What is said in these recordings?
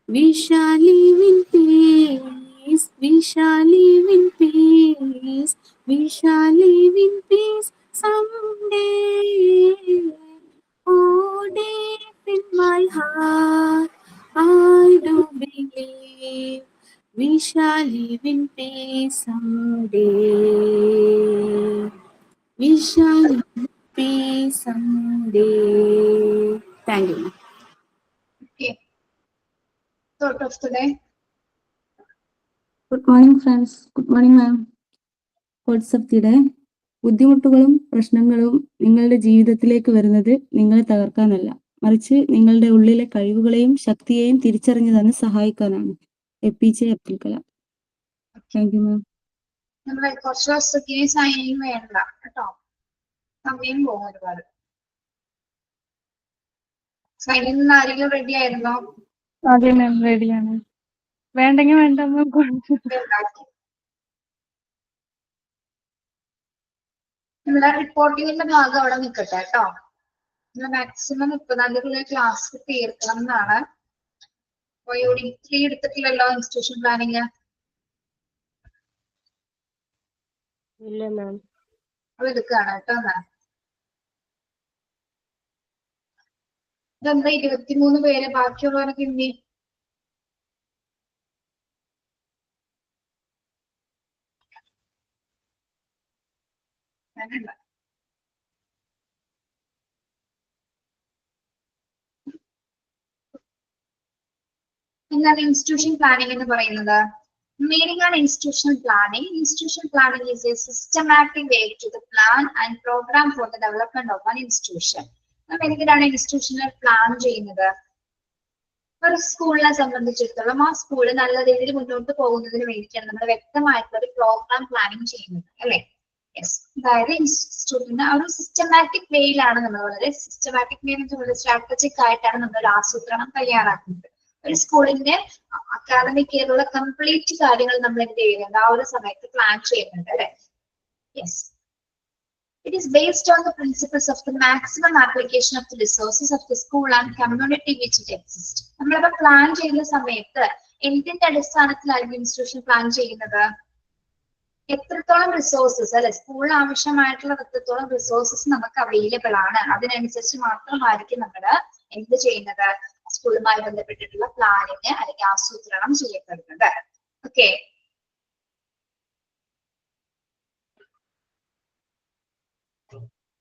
We shall live in peace. We shall live in peace. We shall live in peace someday. Oh, deep in my heart, I do believe we shall live in peace someday. We shall live in peace someday. Thank you. Okay. Thought of today. Good morning, friends. Good morning, ma'am. WhatsApp today. ബുദ്ധിമുട്ടുകളും പ്രശ്നങ്ങളും നിങ്ങളുടെ ജീവിതത്തിലേക്ക് വരുന്നത് നിങ്ങളെ തകർക്കാനല്ല, മറിച്ച് നിങ്ങളുടെ ഉള്ളിലെ കഴിവുകളെയും ശക്തിയെയും തിരിച്ചറിഞ്ഞു തന്നെ സഹായിക്കാനാണ്. APJ Abdul Kalam. Thank you ma'am. നമ്മളെ കുറച്ച് ദിവസത്തേക്ക് സൈനിങ് വേണ്ട കേട്ടോ, സമയം പോകും ഒരുപാട്. സൈനിങ് ആരെങ്കിലും റെഡി ആയിരുന്നോ? അതെ മാം, റെഡിയാണ്. വേണ്ടെങ്കിൽ വേണ്ട മാം. നമ്മുടെ റിപ്പോർട്ടിങ്ങിന്റെ ഭാഗം അവിടെ നിൽക്കട്ടെ കേട്ടോ. മാക്സിമം 30-ാം തീയതി ക്ലാസ് തീർക്കണം എന്നാണ്. അപ്പൊ യൂണിറ്റ് 3 എടുത്തിട്ടില്ലല്ലോ ഇൻസ്റ്റിറ്റ്യൂഷൻ പ്ലാനിങ്? ഇല്ല മാം. അത് എടുക്കുകയാണ് കേട്ടോ. ഇതെന്താ 23 പേര്, ബാക്കിയുള്ളവരൊക്കെ എന്തി? എന്താണ് ഇൻസ്റ്റിറ്റ്യൂഷൻ പ്ലാനിങ് എന്ന് പറയുന്നത്? Meaning on institutional planning. Institutional planning is a systematic way to the plan and program for the development of an institution. നമ്മൾ എന്തിനാണ് ഇൻസ്റ്റിറ്റ്യൂഷണൽ പ്ലാൻ ചെയ്യുന്നത്? ഒരു സ്കൂളിനെ സംബന്ധിച്ചിടത്തോളം ആ സ്കൂള് നല്ല രീതിയിൽ മുന്നോട്ട് പോകുന്നതിന് വേണ്ടിയിട്ടാണ് നമ്മൾ വ്യക്തമായിട്ടുള്ള ഒരു പ്രോഗ്രാം പ്ലാനിങ് ചെയ്യുന്നത്, അല്ലെ? യെസ്. അതായത് ഇൻസ്റ്റിറ്റ്യൂട്ടിന് ഒരു സിസ്റ്റമാറ്റിക് വേയിലാണ് നമ്മൾ, വളരെ സിസ്റ്റമാറ്റിക് വേ വളരെ സ്ട്രാറ്റജിക് ആയിട്ടാണ് നമ്മൾ ഒരു ആസൂത്രണം തയ്യാറാക്കുന്നത്. ഒരു സ്കൂളിന്റെ അക്കാദമിക് ഇയറിലുള്ള കംപ്ലീറ്റ് കാര്യങ്ങൾ നമ്മൾ എന്ത് ചെയ്യുന്നുണ്ട്, ആ ഒരു സമയത്ത് പ്ലാൻ ചെയ്യുന്നുണ്ട്, അല്ലെ? Yes. It is based on the principles of the maximum application of the resources of the school and community which it exists. നമ്മളിപ്പോ പ്ലാൻ ചെയ്യുന്ന സമയത്ത് എന്തിന്റെ അടിസ്ഥാനത്തിലായിരിക്കും ഇൻസ്റ്റിറ്റ്യൂഷൻ പ്ലാൻ ചെയ്യുന്നത്? എത്രത്തോളം റിസോഴ്സസ്, അല്ലെ, സ്കൂളിന് ആവശ്യമായിട്ടുള്ള എത്രത്തോളം റിസോഴ്സസ് നമുക്ക് അവൈലബിൾ ആണ്, അതിനനുസരിച്ച് മാത്രമായിരിക്കും നമ്മൾ എന്ത് ചെയ്യുന്നത്, സ്കൂളുമായി ബന്ധപ്പെട്ടിട്ടുള്ള പ്ലാനിങ് അല്ലെങ്കിൽ ആസൂത്രണം ചെയ്യപ്പെടുന്നത്. Okay.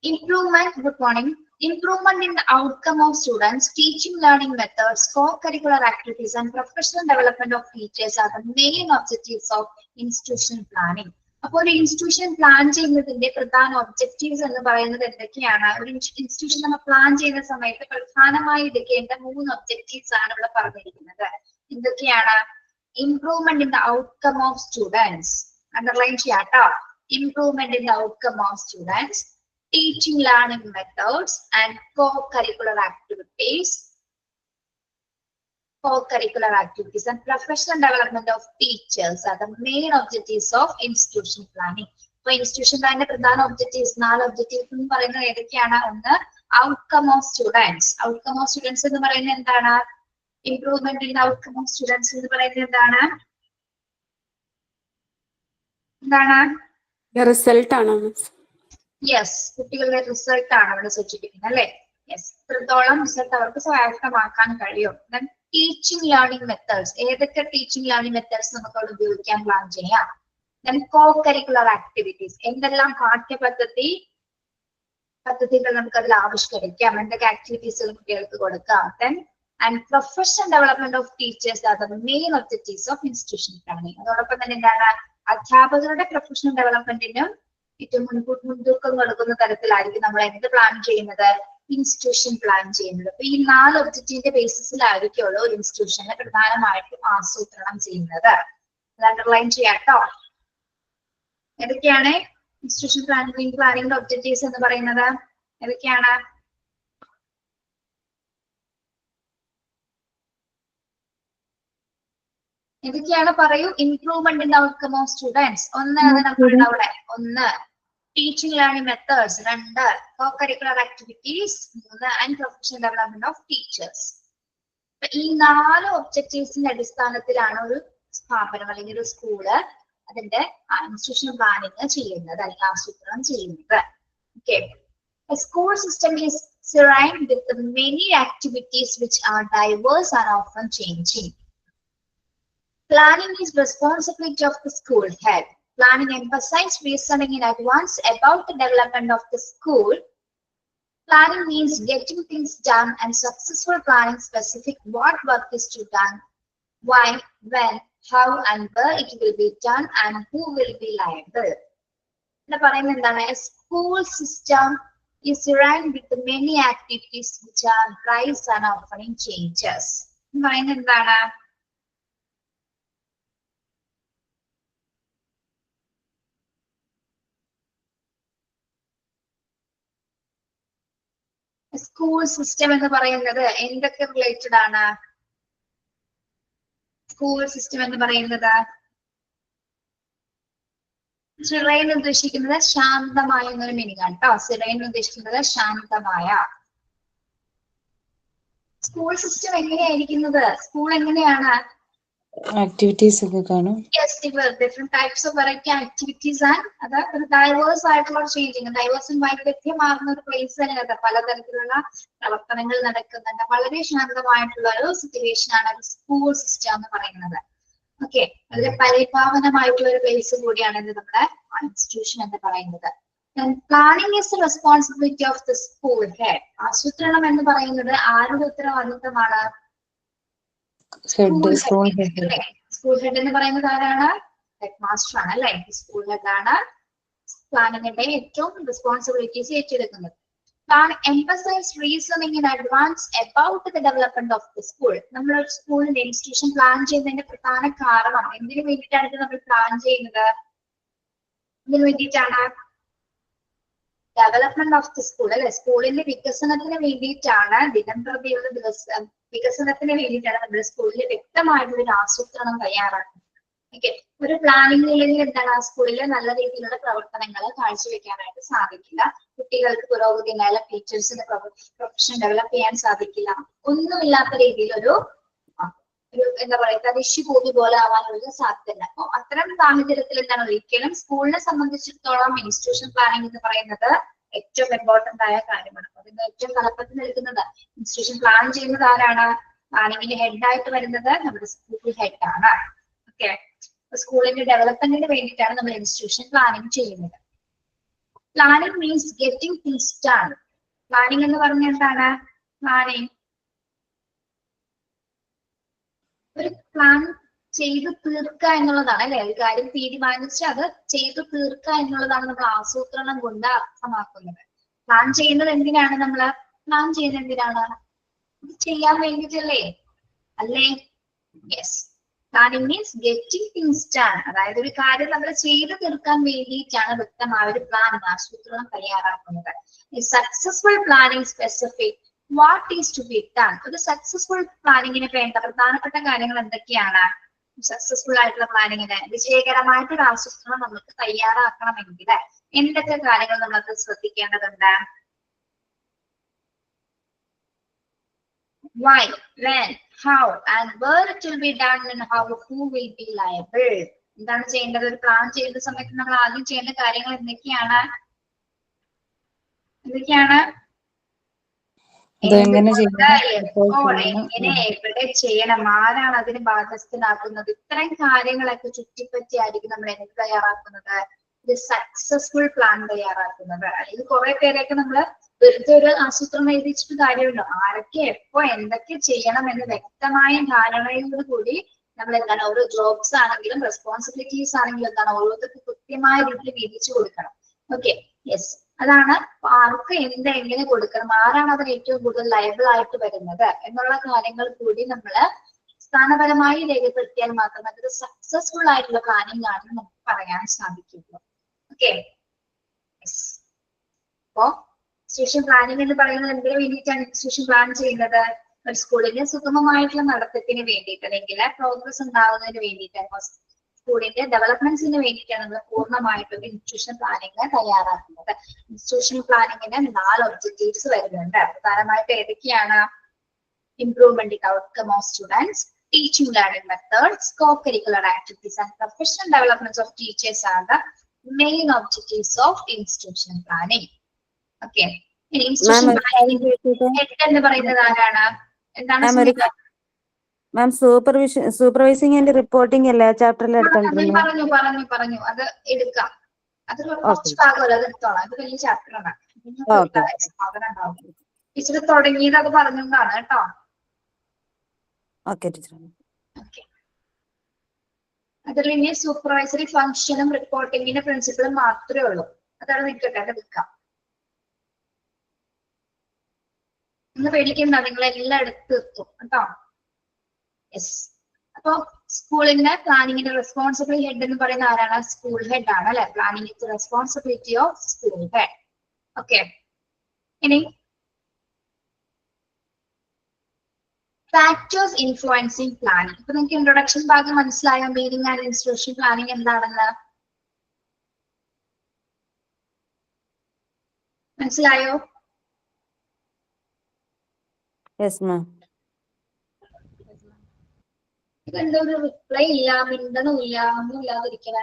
Improvement, good morning. Improvement in the outcome of students, teaching learning methods, co-curricular activities and professional development of teachers are the main objectives of institutional planning. അപ്പോൾ ഒരു ഇൻസ്റ്റിറ്റ്യൂഷൻ പ്ലാൻ ചെയ്യുന്നതിന്റെ പ്രധാന ഒബ്ജക്റ്റീവ്സ് എന്ന് പറയുന്നത് എന്തൊക്കെയാണ്? ഒരു ഇൻസ്റ്റിറ്റ്യൂഷൻ നമ്മൾ plan ചെയ്യുന്ന സമയത്ത് പ്രധാനമായി എടുക്കേണ്ട 3 ഒബ്ജക്റ്റീവ്സ് ആണ് ഇവിടെ പറഞ്ഞിരിക്കുന്നത്. എന്തൊക്കെയാണ്? Improvement in the outcome of students, underline ചെയ്യാട്ടോ. Improvement in the outcome of students, teaching learning methods and co-curricular activities and professional development of teachers are the main objectives of institutional planning. So institution planning പ്രധാന objectives, 4 objectives എന്ന് പറയുന്നത് ഏതൊക്കെയാണ്? ഒന്ന്, outcome of students. Outcome of students എന്ന് പറയുന്നത് എന്താണ്? Improvement in outcome of students എന്ന് പറയുന്നത് എന്താണ്? റിസൾട്ട് ആണോ? യെസ്, കുട്ടികളുടെ റിസൾട്ട് ആണ് ഇവിടെ സൂചിപ്പിക്കുന്നത്, അല്ലെ? യെസ്, എത്രത്തോളം റിസൾട്ട് അവർക്ക് സ്വായത്തമാക്കാൻ കഴിയും. ദെൻ ടീച്ചിങ് ലേണിംഗ് മെത്തേഡ്സ്, ഏതൊക്കെ ടീച്ചിങ് ലേണിംഗ് മെത്തേഡ്സ് നമുക്ക് അവിടെ ഉപയോഗിക്കാൻ പ്ലാൻ ചെയ്യാം. ദെൻ കോ കരിക്കുലർ ആക്ടിവിറ്റീസ്, എന്തെല്ലാം പദ്ധതികൾ നമുക്ക് അതിൽ ആവിഷ്കരിക്കാം, എന്തൊക്കെ ആക്ടിവിറ്റീസുകൾ കുട്ടികൾക്ക് കൊടുക്കാം. Then and professional development of teachers are the main objectives of institution planning. അതോടൊപ്പം തന്നെ എന്താണ്? അധ്യാപകരുടെ പ്രൊഫഷണൽ ഡെവലപ്മെന്റിനും ഏറ്റവും മുൻതൂക്കം കൊടുക്കുന്ന തരത്തിലായിരിക്കും നമ്മൾ എന്ത് പ്ലാൻ ചെയ്യുന്നത്? ഇൻസ്റ്റിറ്റ്യൂഷൻ പ്ലാൻ ചെയ്യുന്നത്. അപ്പൊ ഈ 4 ഒബ്ജക്റ്റീവിന്റെ ബേസിസിലായിരിക്കുമല്ലോ ഒരു ഇൻസ്റ്റിറ്റ്യൂഷനെ പ്രധാനമായിട്ടും ആസൂത്രണം ചെയ്യുന്നത്. അത് അണ്ടർലൈൻ ചെയ്യാട്ടോ. ഏതൊക്കെയാണ് ഇൻസ്റ്റിറ്റ്യൂഷൻ പ്ലാനിങ്ങിന്റെ ഒബ്ജക്റ്റീവ്സ് എന്ന് പറയുന്നത്? ഏതൊക്കെയാണ്? പറയൂ. Improvement in the outcome of students, ഒന്ന് അവിടെ. ഒന്ന്, teaching learning methods. 2, co-curricular activities. 3, and professional development of teachers. അപ്പൊ ഈ 4 ഒബ്ജക്റ്റീവ്സിന്റെ അടിസ്ഥാനത്തിലാണ് ഒരു സ്ഥാപനം അല്ലെങ്കിൽ ഒരു സ്കൂള് അതിന്റെ ഇൻസ്റ്റിറ്റ്യൂഷൻ പ്ലാനിങ് ചെയ്യുന്നത് അല്ലെങ്കിൽ ആസൂത്രണം ചെയ്യുന്നത്. Okay, a school system is surrounded with many activities which are diverse and often changing. Planning is responsibility of the school head. Planning emphasizes reasoning in advance about the development of the school. Planning means getting things done, and successful planning specific what work is to be done, why, when, how, and where it will be done, and who will be liable. A school system is surrounded with many activities which are rise and often changes. School system എന്ന് പറയുന്നത് എന്തൊക്കെ related ആണ്? School system എന്ന് പറയുന്നത് സിറൈൻ ഉദ്ദേശിക്കുന്നത് ശാന്തമായ എന്നൊരു meaning ആണ് കേട്ടോ. സിറൈൻ ഉദ്ദേശിക്കുന്നത് ശാന്തമായ. സ്കൂൾ സിസ്റ്റം എങ്ങനെയായിരിക്കുന്നത്? സ്കൂൾ എങ്ങനെയാണ്? ആക്ടിവിറ്റീസ് ഒക്കെ കാണും. Yes, different types of variety activities and അത് ഡൈവേഴ്സ് ആയിട്ടുള്ള ചേഞ്ചിങ്, ഡൈവേഴ്സും വൈവിധ്യമാർന്ന ഒരു പ്ലേസ് തന്നെയാണ്. പലതരത്തിലുള്ള പ്രവർത്തനങ്ങൾ നടക്കുന്നുണ്ട്. വളരെ ശാന്തമായിട്ടുള്ള ഒരു സിറ്റുവേഷൻ ആണ് സ്കൂൾ സിസ്റ്റം എന്ന് പറയുന്നത്. ഓക്കെ, വളരെ പരിപാവനമായിട്ടുള്ള ഒരു പ്ലേസ് കൂടിയാണ് ഇത് നമ്മുടെ ഇൻസ്റ്റിറ്റ്യൂഷൻ എന്ന് പറയുന്നത്. Planning is the responsibility of the school head. ആസൂത്രണം എന്ന് പറയുന്നത് ആരുടെ ഉത്തരവാദിത്തമാണ്? സ്കൂൾ ഹെഡ് എന്ന് പറയുന്നത് ആരാണ്? ഹെഡ് മാസ്റ്റർ ആണ് അല്ലെ? സ്കൂൾ ഹെഡ് ആണ് പ്ലാനിങ്ങിന്റെ ഏറ്റവും റെസ്പോൺസിബിലിറ്റീസ് ഏറ്റെടുക്കുന്നത്. Plan emphasize reasoning in advance about the development of the school. നമ്മൾ ഒരു സ്കൂളിന്റെ ഇൻസ്റ്റിറ്റ്യൂഷൻ പ്ലാൻ ചെയ്യുന്നതിന്റെ പ്രധാന കാരണം എന്തിനു വേണ്ടിയിട്ടാണ് ഇത് നമ്മൾ പ്ലാൻ ചെയ്യുന്നത്? ഇതിനു വേണ്ടിയിട്ടാണ് ഡെവലപ്മെന്റ് ഓഫ് ദി സ്കൂൾ അല്ലെ? സ്കൂളിന്റെ വികസനത്തിന് വേണ്ടിയിട്ടാണ്, ദിനം പ്രതിയുള്ള വികസനത്തിന് വേണ്ടിയിട്ടാണ് നമ്മുടെ സ്കൂളിൽ വ്യക്തമായിട്ടുള്ള ഒരു ആസൂത്രണം തയ്യാറാക്കുന്നത്. ഓക്കെ, ഒരു പ്ലാനിംഗ് ഇല്ലെങ്കിൽ എന്താണ് ആ സ്കൂളിൽ നല്ല രീതിയിലുള്ള പ്രവർത്തനങ്ങൾ കാഴ്ചവെക്കാനായിട്ട് സാധിക്കില്ല. കുട്ടികൾക്ക് പുരോഗതി ഉണ്ടായാലും ടീച്ചേഴ്സിന്റെ പ്രൊഫഷൻ ഡെവലപ്പ് ചെയ്യാൻ സാധിക്കില്ല. ഒന്നുമില്ലാത്ത രീതിയിൽ ഒരു എന്താ പറയുക തരിശുഭൂമി പോലെ ആവാനുള്ള സാധ്യത. അപ്പൊ അത്തരം സാഹചര്യത്തിൽ എന്താണ് ഒരിക്കലും സ്കൂളിനെ സംബന്ധിച്ചിടത്തോളം ഇൻസ്റ്റിറ്റ്യൂഷൻ പ്ലാനിംഗ് എന്ന് പറയുന്നത് ഏറ്റവും ഇമ്പോർട്ടന്റ് ആയ കാര്യമാണ്. അതിന് ഏറ്റവും തലപ്പത്തിൽ നിൽക്കുന്നത് ഇൻസ്റ്റിറ്റ്യൂഷൻ പ്ലാൻ ചെയ്യുന്നത് ആരാണ്? പ്ലാനിങ്ങിന്റെ ഹെഡായിട്ട് വരുന്നത് നമ്മുടെ സ്കൂൾ ഹെഡ് ആണ്. ഓക്കെ, സ്കൂളിന്റെ ഡെവലപ്മെന്റിന് വേണ്ടിയിട്ടാണ് നമ്മൾ ഇൻസ്റ്റിറ്റ്യൂഷൻ പ്ലാനിങ് ചെയ്യുന്നത്. Planning means getting things done. Planning എന്ന് പറഞ്ഞ എന്താണ്? പ്ലാനിങ് ഒരു പ്ലാൻ ചെയ്ത് തീർക്കുക എന്നുള്ളതാണ് അല്ലെ? ഒരു കാര്യം തീരുമാനിച്ച് അത് ചെയ്തു തീർക്കുക എന്നുള്ളതാണ് നമ്മൾ ആസൂത്രണം കൊണ്ട് അർത്ഥമാക്കുന്നത്. പ്ലാൻ ചെയ്യുന്നത് എന്തിനാണ്? നമ്മള് പ്ലാൻ ചെയ്യുന്നത് എന്തിനാണ്? ഇത് ചെയ്യാൻ വേണ്ടിയിട്ടല്ലേ അല്ലേ? Yes, planning means getting things done. അതായത് ഒരു കാര്യം നമ്മൾ ചെയ്തു തീർക്കാൻ വേണ്ടിയിട്ടാണ് വ്യക്തമായ ഒരു പ്ലാൻ ആസൂത്രണം തയ്യാറാക്കുന്നത്. Successful planning specific what is to be done. ഒരു സക്സസ്ഫുൾ പ്ലാനിങ്ങിന് വേണ്ട പ്രധാനപ്പെട്ട കാര്യങ്ങൾ എന്തൊക്കെയാണ്? സക്സസ്ഫുൾ ആയിട്ടുള്ള പ്ലാനിങ്ങിന് വിജയകരമായിട്ടൊരു ആസൂത്രണം നമുക്ക് തയ്യാറാക്കണമെങ്കിൽ എന്തൊക്കെ കാര്യങ്ങൾ നമ്മളത് ശ്രദ്ധിക്കേണ്ടതുണ്ട്? Why, when, how, and where it will be done, and how, who will be liable. എന്താണ് ചെയ്യേണ്ടത്? ഒരു പ്ലാൻ ചെയ്യുന്ന സമയത്ത് നമ്മൾ ആദ്യം ചെയ്യേണ്ട കാര്യങ്ങൾ എന്തൊക്കെയാണ്? എങ്ങനെ, എവിടെ ചെയ്യണം, ആരാണ് അതിന് ബാധ്യസ്ഥനാക്കുന്നത്, ഇത്തരം കാര്യങ്ങളൊക്കെ ചുറ്റിപ്പറ്റിയായിരിക്കും നമ്മൾ എന്ത് തയ്യാറാക്കുന്നത്? ഒരു സക്സസ്ഫുൾ പ്ലാൻ തയ്യാറാക്കുന്നത്. അല്ലെങ്കിൽ കുറെ പേരൊക്കെ നമ്മള് വെറുതെ ഒരു ആസൂത്രണം എഴുതിച്ചിട്ട് കാര്യമുണ്ടോ? ആരൊക്കെ എപ്പോ എന്തൊക്കെ ചെയ്യണം എന്ന് വ്യക്തമായ ധാരണയോട് കൂടി നമ്മൾ എന്താണ് ഓരോ ജോബ്സ് ആണെങ്കിലും റെസ്പോൺസിബിലിറ്റീസ് ആണെങ്കിലും എന്താണ് ഓരോരുത്തർക്ക് കൃത്യമായ രീതിയിൽ വീതിച്ചു കൊടുക്കണം. ഓക്കെ, യെസ്, അതാണ് ആർക്ക് എങ്ങനെ കൊടുക്കണം, ആരാണ് അതിന് ഏറ്റവും കൂടുതൽ ലയബിൾ ആയിട്ട് വരുന്നത് എന്നുള്ള കാര്യങ്ങൾ കൂടി നമ്മൾ സ്ഥാനപരമായി രേഖപ്പെടുത്തിയാൽ മാത്രമേ അതൊരു സക്സസ്ഫുൾ ആയിട്ടുള്ള പ്ലാനിങ് ആണെന്ന് നമുക്ക് പറയാൻ സാധിക്കുള്ളൂ. ഓക്കെ, അപ്പോ ഇൻസ്റ്റിറ്റ്യൂഷൻ പ്ലാനിങ് എന്ന് പറയുന്നത് എന്തിനു വേണ്ടിയിട്ടാണ് ഇൻസ്റ്റിറ്റ്യൂഷൻ പ്ലാൻ ചെയ്യുന്നത്? ഒരു സ്കൂളിന്റെ സുഗമമായിട്ടുള്ള നടത്തിപ്പിന് വേണ്ടിയിട്ട് അല്ലെങ്കിൽ പ്രോഗ്രസ് ഉണ്ടാകുന്നതിന് വേണ്ടിയിട്ട് സ്കൂളിന്റെ ഡെവലപ്മെന്റ്സിന് വേണ്ടിയിട്ടാണ് നമ്മൾ പൂർണ്ണമായിട്ടും ഇൻസ്റ്റിറ്റ്യൂഷൻ പ്ലാനിങ് തയ്യാറാക്കുന്നത്. ഇൻസ്റ്റിറ്റ്യൂഷൻ പ്ലാനിങ്ങിന് 4 ഒബ്ജക്റ്റീവ്സ് വരുന്നുണ്ട്. പ്രധാനമായിട്ട് ഏതൊക്കെയാണ്? improvement in the outcome of students, teaching learning methods, co-curricular activities, and professional development of teachers are the main objectives of institution planning. Okay. In institution Ma'am, ഒരു കാര്യം planning, ചോദിച്ചോട്ടെ? head എന്ന് പറയുന്നത് ആരാണ്? എന്താണ് മാം സുനിത? മാം സൂപ്പർവൈസിംഗ് ആൻഡ് റിപ്പോർട്ടിംഗ് അല്ലേ ആ ചാപ്റ്ററിൽ ഞാൻ എടുത്തോണ്ടിരുന്നത്? പറഞ്ഞു അത് എടുക്കാം. അത് ഓക്കെ കുറച്ച് ഭാഗമല്ല, അത് എടുത്തോളാം. അത് വലിയ ചാപ്റ്റർ ആണ്. ഓക്കെ സാധനം ഉണ്ടാവും. ടീച്ചർ തുടങ്ങിയത് അത് പറഞ്ഞുകൊണ്ടാണ് കേട്ടോ. Okay teacher. ഓക്കെ. അതിൽ ഇനി സൂപ്പർവൈസറി ഫംഗ്ഷനും റിപ്പോർട്ടിങ്ങിന്റെ പ്രിൻസിപ്പിളും മാത്രമേ ഉള്ളൂ. അതാണ് നിൽക്കട്ടെ, അത് എടുക്കാം. നിങ്ങൾ പേടിക്കണ്ട, നിങ്ങളെല്ലാം എടുത്ത് തീർക്കും കേട്ടോ. യെസ്. അപ്പൊ സ്കൂളിന്റെ പ്ലാനിങ്ങിന്റെ റെസ്പോൺസിബിൾ ഹെഡ് എന്ന് പറയുന്ന ആരാണ്? സ്കൂൾ ഹെഡ് ആണ് അല്ലെ? Planning is responsibility of school head. Okay. ഇനി ഫാക്ടേഴ്സ് ഇൻഫ്ലുവൻസിങ് പ്ലാനിങ്. ഇപ്പൊ നിങ്ങൾക്ക് ഇൻട്രൊഡക്ഷൻ ഭാഗം മനസ്സിലായോ? മീനിങ് ആൻഡ് ഇൻസ്റ്റിറ്റ്യൂഷൻ പ്ലാനിങ് എന്താണെന്ന് മനസ്സിലായോ? Yes ma'am. ഇതെന്താ ഒരു റിപ്ലൈ ഇല്ല, മിണ്ടണമില്ല, ഒന്നും ഇല്ലാതിരിക്കണേ?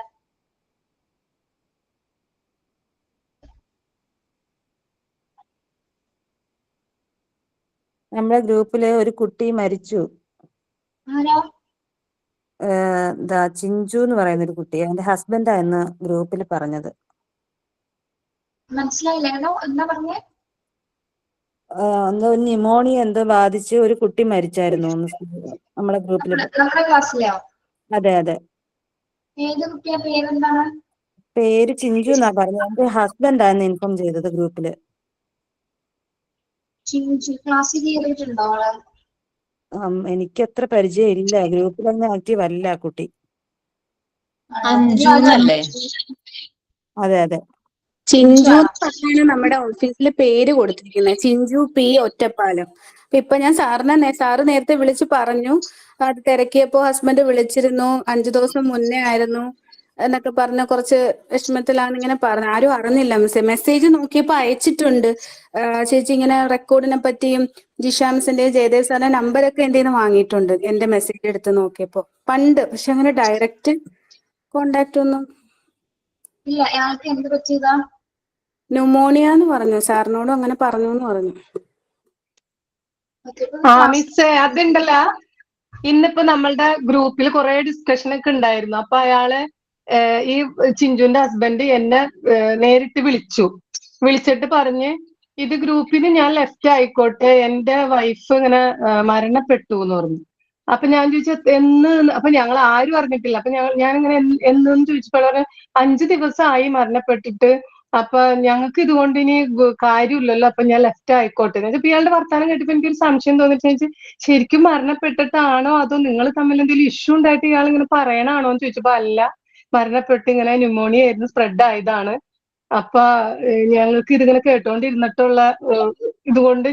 നമ്മുടെ ഗ്രൂപ്പില് ഒരു കുട്ടി മരിച്ചു. ആരാ? ചിഞ്ചു എന്ന് പറയുന്ന ഒരു കുട്ടി. എന്റെ ഹസ്ബൻഡാ എന്ന് ഗ്രൂപ്പിൽ പറഞ്ഞത്. മനസ്സിലായില്ല. എന്താ പറഞ്ഞേ? എന്തോ ന്യൂമോണിയ എന്തോ ബാധിച്ച് ഒരു കുട്ടി മരിച്ചായിരുന്നു നമ്മളെ ഗ്രൂപ്പിൽ. നമ്മുടെ ക്ലാസ്സിലെയോ? അതെ അതെ. ഏത് കുട്ടിയാ? പേരെന്താണ്? പേര് ചിഞ്ചു എന്നാ പറഞ്ഞത്. എന്റെ ഹസ്ബൻഡാന്ന് ഇൻഫോം ചെയ്തത് ഗ്രൂപ്പില്. ചിഞ്ചു ക്ലാസ്സിൽ കയറിയിട്ടുണ്ടോ അവള്? എനിക്ക് അത്ര പരിചയം ഇല്ല. ഗ്രൂപ്പിലൊന്നും ആക്റ്റീവ് അല്ല കുട്ടി. അഞ്ജു എന്നല്ലേ? അതെ അതെ. ചിഞ്ചു എന്നാണ് നമ്മുടെ ഓഫീസിൽ പേര് കൊടുത്തിരിക്കുന്നത്. ചിഞ്ചു പി ഒറ്റപ്പാലം. ഇപ്പൊ ഞാൻ സാറ് നേരത്തെ വിളിച്ച് പറഞ്ഞു. അത് തിരക്കിയപ്പോ ഹസ്ബൻഡ് വിളിച്ചിരുന്നു. 5 ദിവസം മുന്നേ ആയിരുന്നു എന്നൊക്കെ പറഞ്ഞ കുറച്ച് വിഷമത്തിലാണ് ഇങ്ങനെ പറഞ്ഞു. ആരും അറിഞ്ഞില്ല. മെസ്സേജ് നോക്കിയപ്പോ അയച്ചിട്ടുണ്ട്. ചേച്ചി ഇങ്ങനെ റെക്കോർഡിനെ പറ്റിയും ജിഷാംസിന്റെയും ജയദേവ് സാറിന്റെ നമ്പരൊക്കെ എന്റെ നിന്ന് വാങ്ങിയിട്ടുണ്ട്. എന്റെ മെസ്സേജ് എടുത്ത് നോക്കിയപ്പോ പണ്ട്. പക്ഷെ അങ്ങനെ ഡയറക്റ്റ് കോണ്ടാക്ട് ഒന്നും ഇല്ല. അയാൾക്ക് എന്ത് പറ്റിയതാ? ന്യൂമോണിയ എന്ന് പറഞ്ഞു. സാറിനോടും അങ്ങനെ പറഞ്ഞു എന്ന് പറഞ്ഞു. മിസ്സേ അതുണ്ടല്ല, ഇന്നിപ്പോ നമ്മളുടെ ഗ്രൂപ്പിൽ കുറെ ഡിസ്കഷൻ ഒക്കെ ഉണ്ടായിരുന്നു. അപ്പൊ അയാള് ഈ ചിഞ്ചുവിന്റെ ഹസ്ബൻഡ് എന്നെ നേരിട്ട് വിളിച്ചിട്ട് പറഞ്ഞ് ഇത് ഗ്രൂപ്പിൽ ഞാൻ ലെഫ്റ്റ് ആയിക്കോട്ടെ, എന്റെ വൈഫ് ഇങ്ങനെ മരണപ്പെട്ടു എന്ന് പറഞ്ഞു. അപ്പൊ ഞാൻ ചോദിച്ചു എന്ന്. അപ്പൊ ഞങ്ങൾ ആരും അറിഞ്ഞിട്ടില്ല. അപ്പൊ ഞാനിങ്ങനെ എന്നെന്ന് ചോദിച്ചപ്പോൾ 5 ദിവസമായി മരണപ്പെട്ടിട്ട്. അപ്പൊ ഞങ്ങൾക്ക് ഇതുകൊണ്ട് ഇനി കാര്യമില്ലല്ലോ, അപ്പൊ ഞാൻ ലെഫ്റ്റ് ആയിക്കോട്ടെ. അപ്പൊ ഇയാളുടെ വർത്താനം കേട്ടപ്പോ എനിക്കൊരു സംശയം തോന്നിട്ട് ശരിക്കും മരണപ്പെട്ടിട്ടാണോ അതോ നിങ്ങൾ തമ്മിൽ എന്തെങ്കിലും ഇഷ്യൂ ഉണ്ടായിട്ട് ഇയാൾ ഇങ്ങനെ പറയണാണോ എന്ന് ചോദിച്ചപ്പോ അല്ല, മരണപ്പെട്ട് ഇങ്ങനെ ന്യൂമോണിയ ആയിരുന്നു, സ്പ്രെഡ് ആയതാണ്. അപ്പൊ ഞങ്ങൾക്ക് ഇതിങ്ങനെ കേട്ടോണ്ടിരുന്നിട്ടുള്ള ഇതുകൊണ്ട്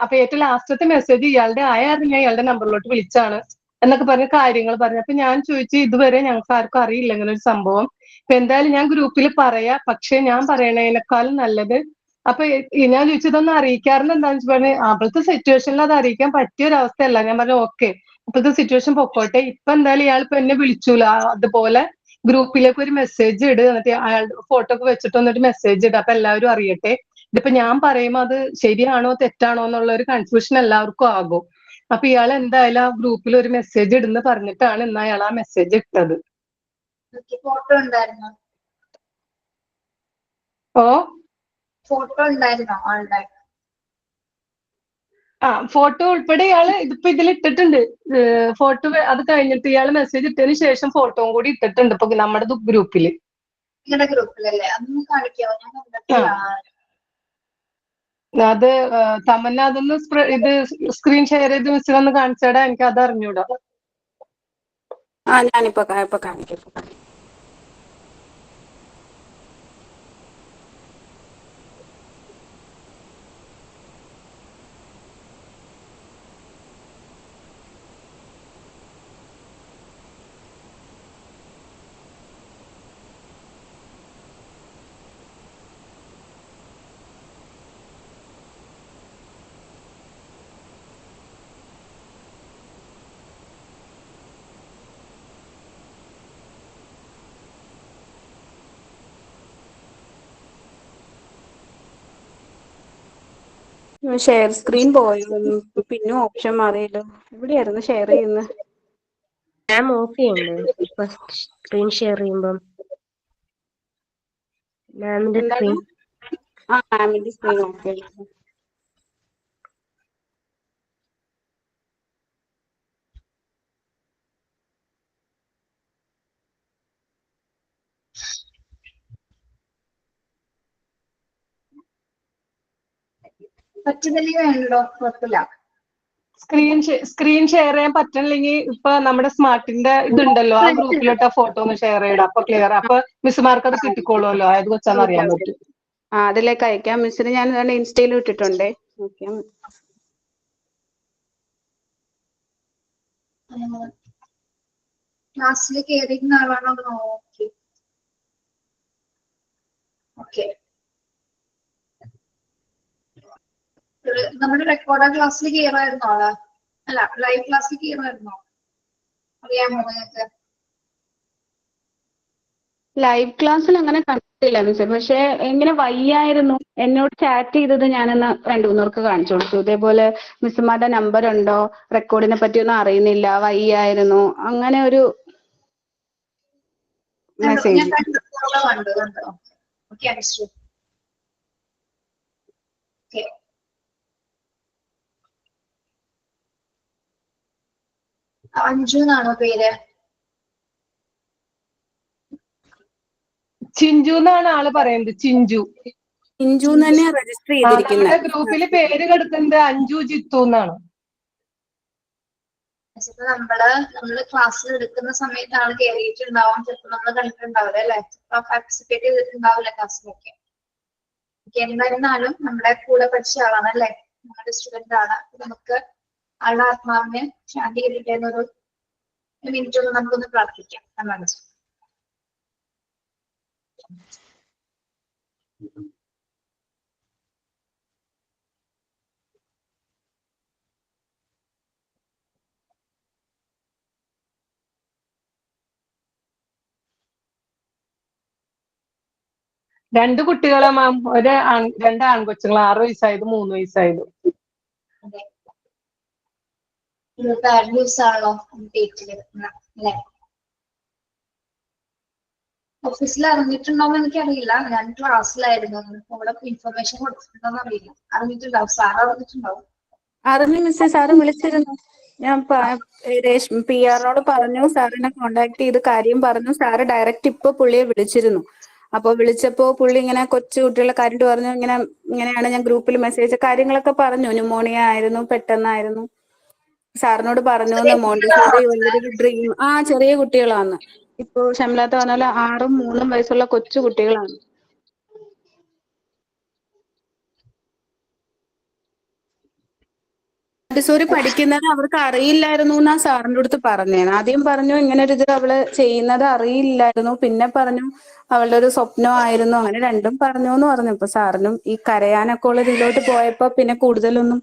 അപ്പൊ ഏറ്റവും ലാസ്റ്റത്തെ മെസ്സേജ് ഇയാളുടെ ആയായിരുന്നു. ഞാൻ ഇയാളുടെ നമ്പറിലോട്ട് വിളിച്ചാണ് എന്നൊക്കെ പറഞ്ഞ കാര്യങ്ങൾ പറഞ്ഞു. അപ്പൊ ഞാൻ ചോദിച്ചു ഇതുവരെ ഞങ്ങൾക്ക് ആർക്കും അറിയില്ല ഇങ്ങനെ ഒരു സംഭവം. ഇപ്പൊ എന്തായാലും ഞാൻ ഗ്രൂപ്പിൽ പറയാ, പക്ഷെ ഞാൻ പറയണതിനേക്കാളും നല്ലത്. അപ്പൊ ഞാൻ ചോദിച്ചതൊന്നും അറിയിക്കാറുണ്ട് എന്താണെന്ന് വെച്ചാൽ പറഞ്ഞു അപ്പോഴത്തെ സിറ്റുവേഷനിൽ അത് അറിയിക്കാൻ പറ്റിയ ഒരു അവസ്ഥയല്ല. ഞാൻ പറഞ്ഞു ഓക്കെ, അപ്പോഴത്തെ സിറ്റുവേഷൻ പൊക്കോട്ടെ. ഇപ്പൊ എന്തായാലും ഇയാൾ ഇപ്പൊ എന്നെ വിളിച്ചൂല, അതുപോലെ ഗ്രൂപ്പിലേക്ക് ഒരു മെസ്സേജ് ഇട്, എന്നിട്ട് അയാളുടെ ഫോട്ടോ ഒക്കെ വെച്ചിട്ട് വന്നിട്ട് മെസ്സേജ് ഇട്, അപ്പൊ എല്ലാവരും അറിയട്ടെ. ഇതിപ്പോ ഞാൻ പറയുമ്പോ അത് ശരിയാണോ തെറ്റാണോ എന്നുള്ള ഒരു കൺഫ്യൂഷൻ എല്ലാവർക്കും ആകും. അപ്പൊ ഇയാൾ എന്തായാലും ആ ഗ്രൂപ്പിൽ ഒരു മെസ്സേജ് ഇടുന്ന് പറഞ്ഞിട്ടാണ് ഇന്ന് അയാൾ ആ മെസ്സേജ് ഇട്ടത്. ഫോട്ടോ ഉണ്ടായിരുന്നോ? ഫോട്ടോ ഉണ്ടായിരുന്നോ ആളുടെ? ഫോട്ടോ ഉൾപ്പെടെ ഇയാള് ഇതിപ്പോ ഇതിൽ ഇട്ടിട്ടുണ്ട്. ഫോട്ടോ അത് കഴിഞ്ഞിട്ട് ഇയാള് മെസ്സേജ് ഇട്ടതിന് ശേഷം ഫോട്ടോയും കൂടി ഇട്ടിട്ടുണ്ട് ഇപ്പൊ നമ്മുടെ ഗ്രൂപ്പില്. നിങ്ങളുടെ ഗ്രൂപ്പിലല്ലേ? അതൊന്ന് കാണിക്കാവോ? ഞാൻ കണ്ടിട്ടില്ല. അത് തമന്ന അതൊന്ന് ഇത് സ്ക്രീൻ ഷെയർ ചെയ്ത് മിസ്സിലൊന്ന് കാണിച്ചാടാ, എനിക്ക് അത് അറിഞ്ഞൂടാ. ഞാനിപ്പോ കാണിക്കാം. ഷെയർ സ്ക്രീൻ പോയോ? പിന്നെ ഓപ്ഷൻ മാറിയല്ലോ. എവിടെയായിരുന്നു ഷെയർ ചെയ്യുന്നത്? മാം ഓഫ് ചെയ്യണ്ടേ ഇപ്പൊ സ്ക്രീൻ ഷെയർ ചെയ്യുമ്പം മാമിന്റെ എന്താണ്? സ്ക്രീൻ മാമിന്റെ സ്ക്രീൻ ഓക്കെ. പറ്റുന്നില്ലെങ്കിൽ വേണ്ടോ, കുഴപ്പമില്ല. സ്ക്രീൻ ഷെയർ ചെയ്യാൻ പറ്റണില്ലെങ്കിൽ ഇപ്പൊ നമ്മുടെ സ്മാർട്ടിന്റെ ഇതുണ്ടല്ലോ, ആ ഗ്രൂപ്പിലോട്ട് ആ ഫോട്ടോ ഒന്ന് ഷെയർ ചെയ്യണം. അപ്പൊ ക്ലിയർ, അപ്പൊ മിസ്സുമാർക്ക് അത് കിട്ടിക്കോളുമല്ലോ, ഏത് കൊച്ചാന്ന് അറിയാൻ പറ്റും. അതിലേക്ക് അയക്കാം. മിസ്സിന് ഞാൻ ഇതാണ് ഇൻസ്റ്റയിൽ ഇട്ടിട്ടുണ്ടേ. നോക്കിയാ മതി. ക്ലാസ്സിൽ കയറിയിരുന്ന ആളാണോ നോക്കി? ഓക്കെ, നമ്മുടെ റെക്കോർഡ് ക്ലാസ്സിൽ കയറായിരുന്നോ ആള്? അല്ല, ലൈവ് ക്ലാസ്സിൽ കയറായിരുന്നോ? അറിയാമോ നിങ്ങൾക്ക്? ലൈവ് ക്ലാസ്സിൽ അങ്ങനെ കണ്ടിട്ടില്ല മിസ്സേ. പക്ഷെ എങ്ങനെ വയ്യായിരുന്നു, എന്നോട് ചാറ്റ് ചെയ്തത് ഞാനെന്ന് 2-3 പേർക്ക് കാണിച്ചു കൊടുത്തു. ഇതേപോലെ മിസ്സുമാരുടെ നമ്പർ ഉണ്ടോ, റെക്കോർഡിനെ പറ്റിയൊന്നും അറിയുന്നില്ല, വയ്യായിരുന്നു, അങ്ങനെ ഒരു ഞാൻ മെസ്സേജ്. കണ്ടു. Okay, understood. ഓക്കെ, അഞ്ജു എന്നാണോ പേര്? ചിഞ്ചു എന്നാണ് ആള് പറയുന്നത്. ചിഞ്ചു തന്നെ രജിസ്റ്റർ ചെയ്തിരിക്കുന്നത്. നമ്മുടെ ഗ്രൂപ്പിൽ പേര് കിടക്കുന്നത് അഞ്ജു ജിത്തു എന്നാണ്. നമ്മള് ക്ലാസ്സിൽ എടുക്കുന്ന സമയത്ത് ആള് കയറിയിട്ടുണ്ടാവും, ചിലപ്പോൾ നമ്മൾ കണ്ടിട്ടുണ്ടാവില്ല അല്ലെ, പാർട്ടിസിപ്പേറ്റ് ചെയ്തിട്ടുണ്ടാവില്ല ക്ലാസ്സിലൊക്കെ. എന്തായിരുന്നാലും നമ്മുടെ കൂടെ പഠിച്ച ആളാണ് അല്ലെ, നമ്മുടെ സ്റ്റുഡന്റ് ആണ്. നമുക്ക് ആളുടെ ആത്മാവിനെ ശാന്തി കിട്ടട്ടെ എന്നൊരു മിനിറ്റ് ഒന്ന് നമുക്കൊന്ന് പ്രാർത്ഥിക്കാം. എന്നാണ് രണ്ട് കുട്ടികളെ മാം, രണ്ട് ആൺകൊച്ചുങ്ങൾ, 6 വയസ്സായത് 3 വയസ്സായത്. അതെ, 26 ദിവസമാണല്ലോ ഡേറ്റ് വരുന്നത് അല്ലെ? ഓഫീസിൽ അറിഞ്ഞിട്ടുണ്ടോന്ന് എനിക്കറിയില്ല, ഞാൻ ക്ലാസ്സിലായിരുന്നു. ഇവിടെ ഇൻഫർമേഷൻ കൊടുത്തിട്ടുണ്ടോന്ന് അറിയില്ല. അറിഞ്ഞിട്ടുണ്ടാവും, സാർ അറിഞ്ഞിട്ടുണ്ടാവും. അറിഞ്ഞു മിസ്സേ, സാറ് വിളിച്ചിരുന്നു. ഞാൻ PR-നോട് പറഞ്ഞു, സാറിനെ കോണ്ടാക്ട് ചെയ്ത് കാര്യം പറഞ്ഞു. സാറ് ഡയറക്റ്റ് ഇപ്പൊ പുള്ളിയെ വിളിച്ചിരുന്നു. അപ്പൊ വിളിച്ചപ്പോ പുള്ളി ഇങ്ങനെ കൊച്ചു കുട്ടികളെ കാര്യമായിട്ട് പറഞ്ഞു, ഇങ്ങനെയാണ് ഞാൻ ഗ്രൂപ്പിൽ മെസ്സേജ് കാര്യങ്ങളൊക്കെ പറഞ്ഞു. ന്യൂമോണിയ ആയിരുന്നു, പെട്ടെന്നായിരുന്നു. സാറിനോട് പറഞ്ഞു മോണ്ടിസോറി വലിയൊരു ഡ്രീം. ചെറിയ കുട്ടികളാണ്. ഇപ്പൊ ഷംലാത്ത പറഞ്ഞ പോലെ 6-ഉം 3-ഉം വയസ്സുള്ള കൊച്ചു കുട്ടികളാണ്. മോണ്ടിസോറി പഠിക്കുന്നത് അവർക്ക് അറിയില്ലായിരുന്നു എന്നാ സാറിന്റെ അടുത്ത് പറഞ്ഞേ. ആദ്യം പറഞ്ഞു ഇങ്ങനെ ഒരു ഇത് അവള് ചെയ്യുന്നത് അറിയില്ലായിരുന്നു, പിന്നെ പറഞ്ഞു അവളുടെ ഒരു സ്വപ്നമായിരുന്നു. അങ്ങനെ രണ്ടും പറഞ്ഞു എന്ന് പറഞ്ഞു. ഇപ്പൊ സാറിനും ഈ കരയാനൊക്കെ ഉള്ള ഇതിലോട്ട് പോയപ്പോ പിന്നെ കൂടുതലൊന്നും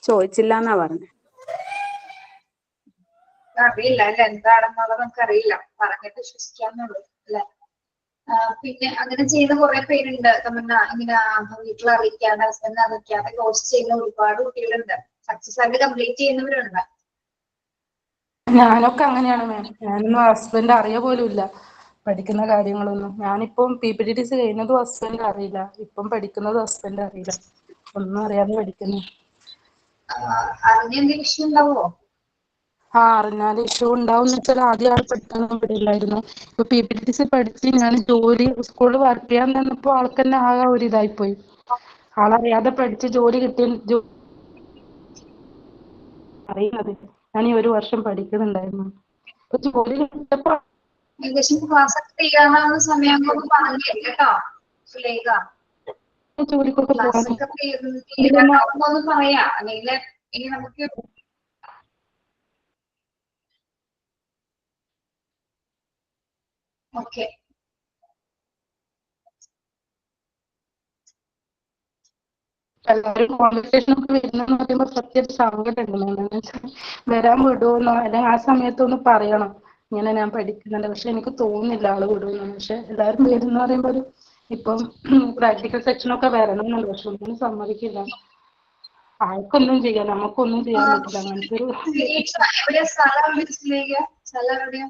ചോദിച്ചില്ല എന്നാ പറഞ്ഞു. അറിയില്ല അല്ലെ, എന്താണെന്നുള്ളത് നമുക്ക് അറിയില്ല, പറഞ്ഞിട്ട് വിശ്വസിക്കാന്നുള്ളൂ അല്ലെ. പിന്നെ അങ്ങനെ ചെയ്യുന്ന കുറെ പേരുണ്ട്. ഇങ്ങനെ വീട്ടിൽ അറിയിക്കാതെ, ഹസ്ബൻഡ് അറിയിക്കാതെ കോഴ്സ് ചെയ്യുന്ന ഒരുപാട് കുട്ടികളുണ്ട്. സക്സസ് ആയിട്ട് കംപ്ലീറ്റ് ചെയ്യുന്നവരുണ്ട്. ഞാനൊക്കെ അങ്ങനെയാണ് മാം. ഞാനൊന്നും ഹസ്ബൻഡ് അറിയ പോലും ഇല്ല പഠിക്കുന്ന കാര്യങ്ങളൊന്നും. ഞാനിപ്പം PPTDC കഴിഞ്ഞതും ഹസ്ബൻഡ് അറിയില്ല, ഇപ്പം പഠിക്കുന്നതും ഹസ്ബൻഡ് അറിയില്ല. ഒന്നും അറിയാതെ പഠിക്കുന്നു. അറിഞ്ഞെന്തെങ്കിലും ഇഷ്യൂ ഉണ്ടാവോ? അറിഞ്ഞാൽ ഇഷ്യൂ ഉണ്ടാവും എന്ന് വെച്ചാൽ ആദ്യം ആൾ പഠിക്കാനൊന്നും വിടില്ലായിരുന്നു. ഇപ്പൊ PPTDC പഠിച്ച് ഞാൻ ജോലി സ്കൂളിൽ വർക്ക് ചെയ്യാൻ തന്നപ്പോ ആൾക്ക് തന്നെ ആകെ ഒരു ഇതായിപ്പോയി. ആളറിയാതെ പഠിച്ച് ജോലി കിട്ടിയ അറിയുന്നത് ഞാൻ ഈ 1 വർഷം പഠിക്കുന്നുണ്ടായിരുന്നു. അപ്പൊ ജോലി കിട്ടപ്പോ ഏകദേശം ക്ലാസ് ഒക്കെ ചെയ്യാവുന്ന സമയമാകുമ്പോ പറഞ്ഞേ കേട്ടോ സുലേഖ. ജോലിക്കൊക്കെ ക്ലാസ് പോകാൻ ഒക്കെ തീരാനാവുമ്പോ ഒന്ന് പറയാ, അല്ലെങ്കിൽ ഇനി നമുക്ക് ഓക്കെ. എല്ലാവരും കോൺവെർസേഷൻ ഒക്കെ വരുന്നെന്ന് പറയുമ്പോൾ സത്യം സങ്കടമുണ്ട്. വരാൻ വിടുമെന്നോ അല്ലെങ്കിൽ ആ സമയത്തൊന്ന് പറയണം ഇങ്ങനെ ഞാൻ പഠിക്കുന്നുണ്ട്. പക്ഷെ എനിക്ക് തോന്നുന്നില്ല ആള് വിടുമെന്ന്. പക്ഷെ എല്ലാവരും വരുന്ന പറയുമ്പോൾ ഇപ്പം പ്രാക്ടിക്കൽ സെക്ഷനൊക്കെ വരണം എന്നുണ്ട്, പക്ഷെ ഒന്നും സമ്മതിക്കില്ല. ആൾക്കൊന്നും ചെയ്യാൻ നമുക്കൊന്നും ചെയ്യാൻ പറ്റില്ല അങ്ങനത്തെ ഒരു എവിടെയാ സ്ഥലം എവിടെയാ? സ്ഥലം എവിടെയാ?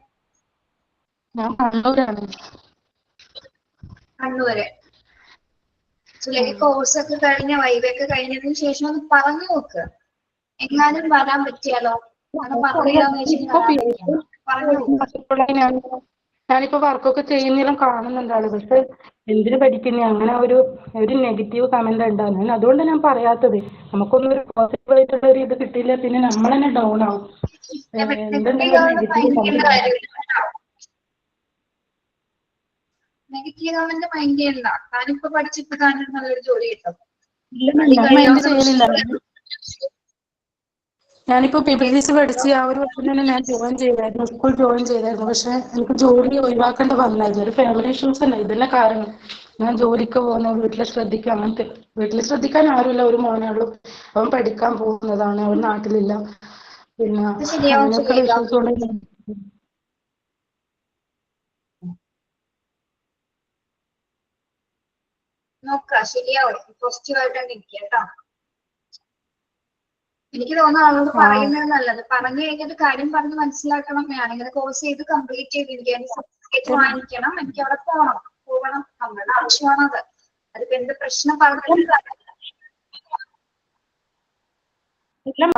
ഞാൻ കണ്ണൂരാണ്. കണ്ണൂര്. സുലേഖ കോഴ്സ് ഒക്കെ കഴിഞ്ഞ വൈവൊക്കെ കഴിഞ്ഞതിന് ശേഷം ഒന്ന് പറഞ്ഞു നോക്ക്. എങ്ങാനും വരാൻ പറ്റിയാലോ? അങ്ങനെ പറഞ്ഞില്ലാന്ന് വെച്ചിട്ട് വരാൻ പറ്റിയാലോ? പറഞ്ഞു നോക്ക്. ഞാനിപ്പോ വർക്കൊക്കെ ചെയ്യുന്നതിലും കാണുന്നുണ്ട് ആള്. പക്ഷെ എന്തിനു പഠിക്കുന്നേ അങ്ങനെ ഒരു നെഗറ്റീവ് കമന്റ് ഉണ്ടാവും. ഞാൻ അതുകൊണ്ട് ഞാൻ പറയാത്തത്. നമുക്കൊന്നും ഒരു പോസിറ്റീവ് ആയിട്ടുള്ള ഒരു ഇത് കിട്ടിയില്ല പിന്നെ നമ്മൾ തന്നെ ഡൗൺ ആവും. എന്തുണ്ടെങ്കിലും negative comment. Negative comment mind ചെയ്യണ്ട. താനിപ്പോ പഠിച്ചിട്ട് താനൊരു നല്ലൊരു ജോലി കിട്ടും. ഞാൻ മൈൻഡ് ചെയ്യലില്ല. ഞാനിപ്പോ PPTC പഠിച്ച് ആ ഒരു വർഷം തന്നെ ഞാൻ ജോയിൻ ചെയ്തായിരുന്നു, സ്കൂൾ ജോയിൻ ചെയ്തായിരുന്നു. പക്ഷെ എനിക്ക് ജോലി ഒഴിവാക്കേണ്ട വന്നായിരുന്നു. ഒരു ഫാമിലി ഇഷ്യൂസ് തന്നെ ഇതെല്ലാം കാരണം. ഞാൻ ജോലിക്ക് പോകുന്നു, വീട്ടിൽ ശ്രദ്ധിക്കുക അങ്ങനത്തെ. വീട്ടിൽ ശ്രദ്ധിക്കാൻ ആരുമില്ല, ഒരു മോനേ ഉള്ളൂ. അവൻ പഠിക്കാൻ പോകുന്നതാണ്, അവൻ നാട്ടിലില്ല. പിന്നെ അങ്ങനെയൊക്കെയുള്ള ഇഷ്യൂസ് കൊണ്ട് നോക്ക ശരിയാവും. പോസിറ്റീവ് ആയിട്ട് തന്നെ ഇരിക്കുക കേട്ടോ. എനിക്ക് തോന്നുന്നു ആളോട് പറയുന്നത് നല്ലത്. പറഞ്ഞു കഴിഞ്ഞിട്ട് കാര്യം പറഞ്ഞ് മനസ്സിലാക്കണം. ഞാനിങ്ങനെ കോഴ്സ് ചെയ്ത് കംപ്ലീറ്റ് ചെയ്തിരിക്കുക, എനിക്ക് സർട്ടിഫിക്കറ്റ് വാങ്ങിക്കണം, എനിക്ക് അവിടെ പോകണം. നമ്മളുടെ ആവശ്യമാണത്. അതിപ്പോ എന്ത് പ്രശ്നം പറഞ്ഞില്ല.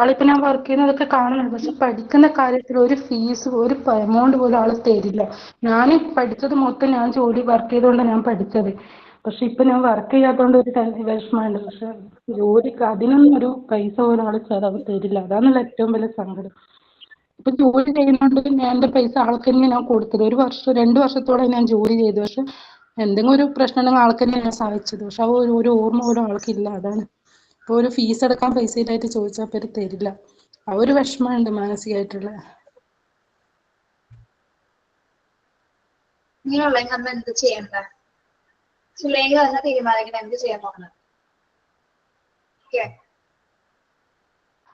ആളിപ്പോ ഞാൻ വർക്ക് ചെയ്യുന്നതൊക്കെ കാണുന്നുണ്ട്. പക്ഷെ പഠിക്കുന്ന കാര്യത്തിൽ ഒരു ഫീസ് ഒരു എമൗണ്ട് പോലും ആള് തരില്ല. ഞാൻ പഠിച്ചത് മൊത്തം ഞാൻ ജോലി വർക്ക് ചെയ്തുകൊണ്ട് ഞാൻ പഠിച്ചത്. പക്ഷെ ഇപ്പൊ ഞാൻ വർക്ക് ചെയ്യാത്തതുകൊണ്ട് ഒരു വിഷമമുണ്ട്. പക്ഷെ ജോലിക്ക് അതിനൊന്നും ഒരു പൈസ പോലും ആള് ചെലവ് തരില്ല. അതാണല്ലോ ഏറ്റവും വലിയ സങ്കടം. ഇപ്പൊ ജോലി ചെയ്യുന്നോണ്ട് ഞാൻ എന്റെ പൈസ ആൾക്ക് തന്നെ ഞാൻ കൊടുത്തത്. 2 വർഷത്തോളം ഞാൻ ജോലി ചെയ്തു. പക്ഷെ എന്തെങ്കിലും ഒരു പ്രശ്നം ഉണ്ടെങ്കിൽ ആൾക്ക് തന്നെ ഞാൻ സഹായിച്ചത്. പക്ഷെ ആ ഒരു ഓർമ്മ പോലും ആൾക്കില്ല. അതാണ് ഇപ്പൊ ഒരു ഫീസ് അടക്കാൻ പൈസ ഇല്ലായിട്ട് ചോദിച്ചാൽ പേര് തരില്ല. ആ ഒരു വിഷമമുണ്ട് മാനസികമായിട്ടുള്ള. ഇങ്ങനെയുള്ള നമ്മൾ എന്ത് ചെയ്യണ്ട? സുലേഖ തന്നെ തീരുമാനിക്കണം എന്ത് ചെയ്യാൻ പോകുന്നത്.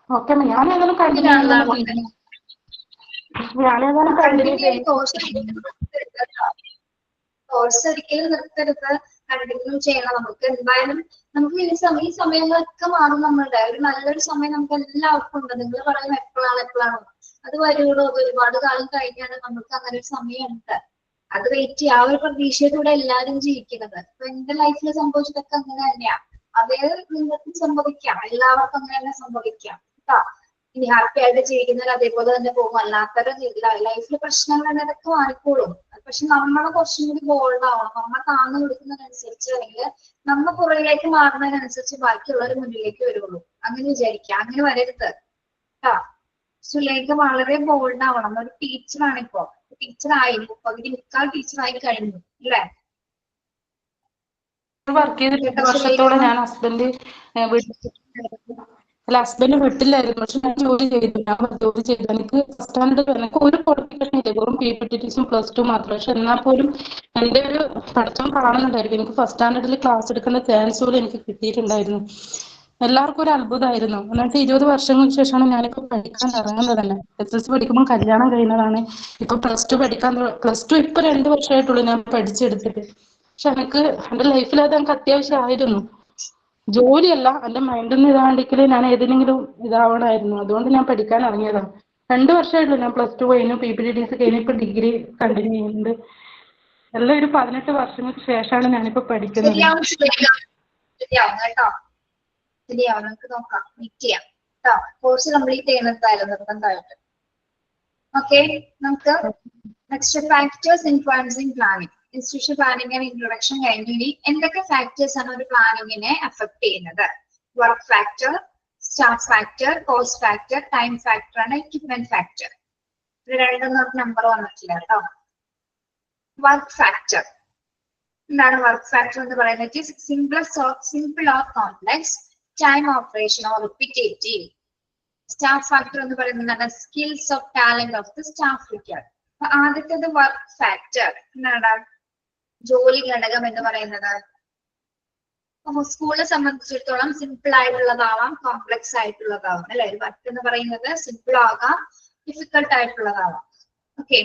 ഓക്കെ ഞാൻ ഏതായാലും കണ്ടിന്യൂ ചെയ്യുന്നത്. ഞാനേതായാലും കണ്ടിന്യൂ ചെയ്യും. കോഴ്സ് ഒരിക്കലും നിർത്തരുത്, കണ്ടിന്യൂ ചെയ്യണം. നമുക്ക് എന്തായാലും നമുക്ക് ഈ സമയങ്ങളൊക്കെ മാറും. നമ്മളുടെ ഒരു നല്ലൊരു സമയം നമുക്ക് എല്ലാവർക്കും ഉണ്ട്. നിങ്ങൾ പറയുന്നത് എപ്പോഴാണ് അത് വരുള്ളൂ. അത് ഒരുപാട് കാലം കഴിഞ്ഞാണ് നമുക്ക് അങ്ങനെ ഒരു സമയമുണ്ട്. അത് വെയിറ്റ് ചെയ്യുക. ആ ഒരു പ്രതീക്ഷയിലൂടെ എല്ലാവരും ജീവിക്കുന്നത്. ഇപ്പൊ എന്റെ ലൈഫിൽ സംഭവിച്ചതൊക്കെ അങ്ങനെ തന്നെയാ. അതേ നിങ്ങൾക്ക് സംഭവിക്കാം, എല്ലാവർക്കും അങ്ങനെ തന്നെ സംഭവിക്കാം കേട്ടോ. ഇനി ഹാപ്പി ആയിട്ട് ജീവിക്കുന്നവർ അതേപോലെ തന്നെ പോകും. അല്ലാത്തവരും ലൈഫിൽ പ്രശ്നങ്ങൾ എന്നതൊക്കെ മാറിക്കോളും. പക്ഷെ നമ്മൾ കുറച്ചും കൂടി ബോൾഡ് ആവണം. നമ്മൾ താന്നു കൊടുക്കുന്നതിനനുസരിച്ച് അല്ലെങ്കിൽ നമ്മൾ പുറകിലേക്ക് മാറുന്നതിനനുസരിച്ച് ബാക്കിയുള്ളവർ മുന്നിലേക്ക് വരുള്ളൂ. അങ്ങനെ വിചാരിക്കുക. അങ്ങനെ വരരുത് കേട്ടോ. സുലേഖ വളരെ ബോൾഡ് ആവണം. ഒരു ടീച്ചറാണ് ഇപ്പോ. ടീച്ചറായി പകുതി മുക്കാൽ ടീച്ചറായി കഴിഞ്ഞു അല്ലേ? വർക്ക് ചെയ്ത് 2 വർഷത്തോളം ഞാൻ ഹസ്ബൻഡ് വീട്ടിലായിരുന്നു. പക്ഷെ ഞാൻ ജോലി ചെയ്തു. എനിക്ക് ഫസ്റ്റ് സ്റ്റാൻഡേർഡ് എനിക്ക് ഒരു ക്വാളിഫിക്കേഷൻ ഇല്ല, വെറും PPTCയും +2 മാത്രം. പക്ഷെ എന്നാൽ പോലും എന്റെ ഒരു പഠിത്തം കാണുന്നുണ്ടായിരിക്കും. എനിക്ക് ഫസ്റ്റ് സ്റ്റാൻഡേർഡിൽ ക്ലാസ് എടുക്കുന്ന ചാൻസ് പോലും എനിക്ക് കിട്ടിയിട്ടുണ്ടായിരുന്നു. എല്ലാവർക്കും ഒരു അത്ഭുതമായിരുന്നു. എന്നിട്ട് 20 വർഷങ്ങൾക്ക് ശേഷമാണ് ഞാനിപ്പോ പഠിക്കാൻ ഇറങ്ങുന്നത് തന്നെ. SSLC പഠിക്കുമ്പോൾ കല്യാണം കഴിയുന്നതാണ്. ഇപ്പൊ +2 ഇപ്പൊ 2 വർഷമായിട്ടുള്ളൂ ഞാൻ പഠിച്ചെടുത്തിട്ട്. പക്ഷെ എനിക്ക് എന്റെ ലൈഫിൽ അത് എനിക്ക് അത്യാവശ്യമായിരുന്നു. ജോലിയല്ല, എന്റെ മൈൻഡിൽ നിന്ന് ഇതാണ്ടെങ്കിൽ ഞാൻ ഏതെങ്കിലും ഇതാവണമായിരുന്നു. അതുകൊണ്ട് ഞാൻ പഠിക്കാൻ ഇറങ്ങിയതാണ്. 2 വർഷമായിട്ടുള്ളൂ ഞാൻ +2 കഴിഞ്ഞു, PPTC കഴിഞ്ഞു, ഇപ്പൊ ഡിഗ്രി കണ്ടിന്യൂ ചെയ്യുന്നുണ്ട്. എല്ലാം ഒരു 18 വർഷങ്ങൾക്ക് ശേഷമാണ് ഞാനിപ്പോ പഠിക്കുന്നത്. ശരിയാവും കേട്ടോ. ശരിയാവും. നമുക്ക് നോക്കാം, മീറ്റ് ചെയ്യാം കേട്ടോ. കോഴ്സ് കംപ്ലീറ്റ് ചെയ്യുന്നതായാലും നിർബന്ധമായിട്ട്. ഓക്കെ, നമുക്ക് next factors influencing planning. Institution പ്ലാനിങ്ങിന് ഇൻട്രൊഡക്ഷൻ കഴിഞ്ഞു. ഇനി എന്തൊക്കെ ഫാക്ടേഴ്സ് ആണ് ഒരു പ്ലാനിങ്ങിനെ അഫക്ട് ചെയ്യുന്നത്? Work factor, staff factor, cost factor, time factor ആണ് എക്യുപ്മെന്റ് ഫാക്ടർ. ഇത് രണ്ടും നമ്പർ വന്നിട്ടില്ല കേട്ടോ. വർക്ക് ഫാക്ടർ എന്താണ്? വർക്ക് ഫാക്ടർ എന്ന് പറയുന്നത് simple or complex, time operation or repetitive. Staff factor എന്ന് പറയുന്നത് skills of talent of the staff required. അപ്പൊ ആദ്യത്തേത് വർക്ക് ഫാക്ടർ എന്താണ്? ജോലി ഘടകം എന്ന് പറയുന്നത് അപ്പൊ സ്കൂളിനെ സംബന്ധിച്ചിടത്തോളം സിമ്പിൾ ആയിട്ടുള്ളതാവാം, കോംപ്ലക്സ് ആയിട്ടുള്ളതാവാം അല്ലെ. ഒരു വർക്ക് എന്ന് പറയുന്നത് സിമ്പിൾ ആകാം, ഡിഫിക്കൽട്ട് ആയിട്ടുള്ളതാവാം. Okay,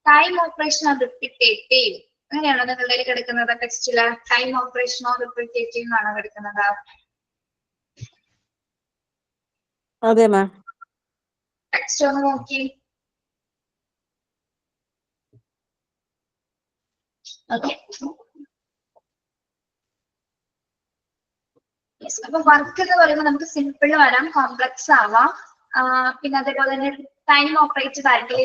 time operation or repetitive അങ്ങനെയാണോ നിങ്ങളുടെ കിടക്കുന്നത് ടെക്സ്റ്റില്? ടൈം ഓപ്പറേഷൻ ഓർ റിപ്പീറ്റേറ്റീവ് എന്നാണ് കിടക്കുന്നത്. അതെ മാം. ടെക്സ്റ്റ് ഒന്ന് നോക്കി. ഓക്കെ. അപ്പൊ വർക്ക് എന്ന് പറയുമ്പോൾ നമുക്ക് സിമ്പിൾ വരാം, കോംപ്ലക്സ് ആവാം, പിന്നെ അതേപോലെ തന്നെ ടൈം ഓപ്പറേറ്റഡ് ആയിരിക്കും,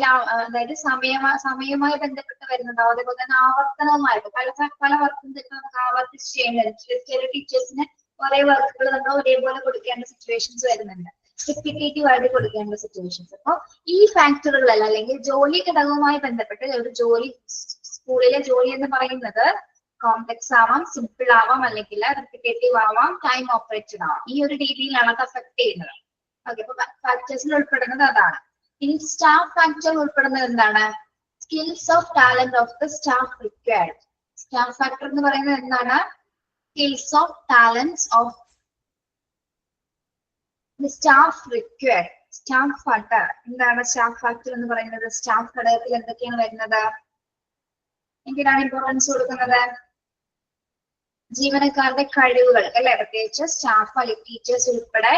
അതായത് സമയവുമായി ബന്ധപ്പെട്ട് വരുന്നുണ്ടാവും. അതേപോലെ തന്നെ ആവർത്തനവുമായിട്ട് പല വർക്കും നമുക്ക് ആവർത്തിച്ച് ചെയ്യേണ്ടത്. ചില ടീച്ചേഴ്സിന് കുറെ വർക്കുകൾ നമ്മൾ ഒരേപോലെ കൊടുക്കേണ്ട സിറ്റുവേഷൻസ് വരുന്നുണ്ട്, റിപ്പീറ്റേറ്റീവ് ആയിട്ട് കൊടുക്കേണ്ട സിറ്റുവേഷൻസ്. അപ്പൊ ഈ ഫാക്ടറുകളല്ല, അല്ലെങ്കിൽ ജോലി ഘടകവുമായി ബന്ധപ്പെട്ട് ഒരു ജോലി, സ്കൂളിലെ ജോലി എന്ന് പറയുന്നത് കോംപ്ലക്സ് ആവാം, സിമ്പിൾ ആവാം, അല്ലെങ്കിൽ റിപ്പീറ്റേറ്റീവ് ആവാം, ടൈം ഓപ്പറേറ്റഡ് ആവാം. ഈ ഒരു രീതിയിലാണ് അത് അഫക്ട് ചെയ്യുന്നത്. ഓക്കെ, അപ്പൊ ഫാക്ടേഴ്സിൽ ഉൾപ്പെടുന്നത് അതാണ്. ഇനി സ്റ്റാഫ് ഫാക്ടർ ഉൾപ്പെടുന്നത് എന്താണ്? Skills of talent of the staff required. Staff factor എന്ന് പറയുന്നത് എന്താണ്? Skills of talents of the staff required. Staff factor എന്താണ്? സ്റ്റാഫ് ഫാക്ടർ എന്ന് പറയുന്നത് സ്റ്റാഫ് ഘടകത്തിൽ എന്തൊക്കെയാണ് വരുന്നത്? എന്തിനാണ് ഇമ്പോർട്ടൻസ് കൊടുക്കുന്നത്? ജീവനക്കാരുടെ കഴിവുകൾ അല്ലെ, പ്രത്യേകിച്ച് സ്റ്റാഫ് അല്ലെങ്കിൽ ടീച്ചേഴ്സ് ഉൾപ്പെടെ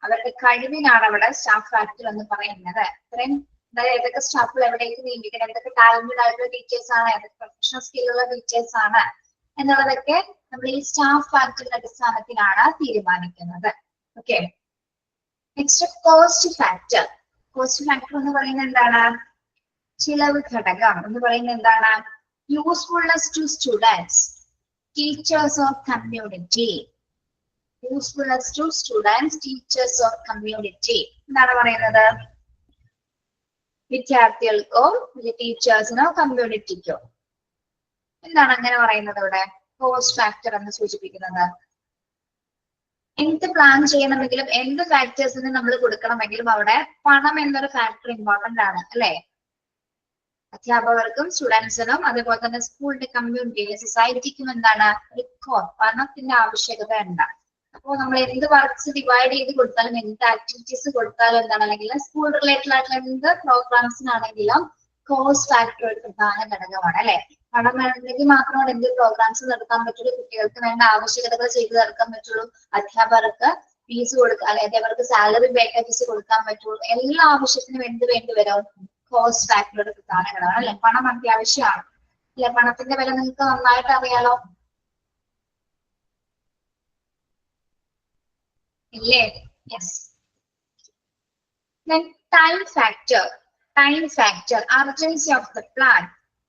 അവരുടെ കഴിവിനാണ് അവിടെ സ്റ്റാഫ് ഫാക്ടർ എന്ന് പറയുന്നത്. ഇത്രയും അതായത് ഏതൊക്കെ സ്റ്റാഫുകൾ എവിടേക്ക് നിയമിക്കണം, എന്തൊക്കെ ടാലന്റഡ് ആയിട്ടുള്ള ടീച്ചേഴ്സ് ആണ്, ഏതൊക്കെ പ്രൊഫഷണൽ സ്കില്ലുള്ള ടീച്ചേഴ്സ് ആണ് എന്നുള്ളതൊക്കെ നമ്മൾ ഈ സ്റ്റാഫ് ഫാക്ടറിന്റെ അടിസ്ഥാനത്തിലാണ് തീരുമാനിക്കുന്നത്. Okay, next cost factor. Cost factor എന്ന് പറയുന്നത് എന്താണ്? ചിലവ് ഘടകം എന്ന് പറയുന്നത് എന്താണ്? Usefulness to students, teachers of community. Usefulness to students, teachers of community എന്താണ് പറയുന്നത്? വിദ്യാർത്ഥികൾക്കോ ടീച്ചേഴ്സിനോ കമ്മ്യൂണിറ്റിക്കോ. എന്താണ് അങ്ങനെ പറയുന്നത് ഇവിടെ? കോസ്റ്റ് ഫാക്ടർ എന്ന് സൂചിപ്പിക്കുന്നത് എന്ത് പ്ലാൻ ചെയ്യണമെങ്കിലും, എന്ത് ഫാക്ടേഴ്സിന് നമ്മൾ കൊടുക്കണമെങ്കിലും അവിടെ പണം എന്നൊരു ഫാക്ടർ ഇമ്പോർട്ടന്റ് ആണ് അല്ലെ? അധ്യാപകർക്കും സ്റ്റുഡൻസിനും അതുപോലെ തന്നെ സ്കൂളിന്റെ കമ്മ്യൂണിറ്റിയിലെ സൊസൈറ്റിക്കും എന്താണ്? പണത്തിന്റെ ആവശ്യകത ഉണ്ട്. അപ്പോൾ നമ്മൾ എന്ത് വർക്ക്സ് ഡിവൈഡ് ചെയ്ത് കൊടുത്താലും, എന്ത് ആക്ടിവിറ്റീസ് കൊടുത്താലും എന്താണ്, അല്ലെങ്കിൽ സ്കൂൾ റിലേറ്റഡ് ആയിട്ടുള്ള എന്ത് പ്രോഗ്രാംസിനാണെങ്കിലും കോസ്റ്റ് ഫാക്ടർ ഒരു പ്രധാന ഘടകമാണ് അല്ലെ? പണം വേണമെങ്കിൽ മാത്രമാണ് എന്ത് പ്രോഗ്രാംസ് നടത്താൻ പറ്റുള്ളൂ, കുട്ടികൾക്ക് വേണ്ട ആവശ്യകതകൾ ചെയ്തു തീർക്കാൻ പറ്റുള്ളൂ, അധ്യാപകർക്ക് ഫീസ് കൊടുക്കുക, അല്ലെങ്കിൽ അവർക്ക് സാലറി പാക്കേജസ് കൊടുക്കാൻ പറ്റുള്ളൂ. എല്ലാ ആവശ്യത്തിനും എന്ത് വേണ്ടി വരും? കോസ്റ്റ് ഫാക്ടർ ഒരു പ്രധാന ഘടകമാണ് അല്ലെ? പണം അത്യാവശ്യമാണ് അല്ലെ? പണത്തിന്റെ വില നിങ്ങൾക്ക് നന്നായിട്ട് അറിയാലോ ഇല്ലേ? Yes. Time factor. Time factor, urgency of the plan.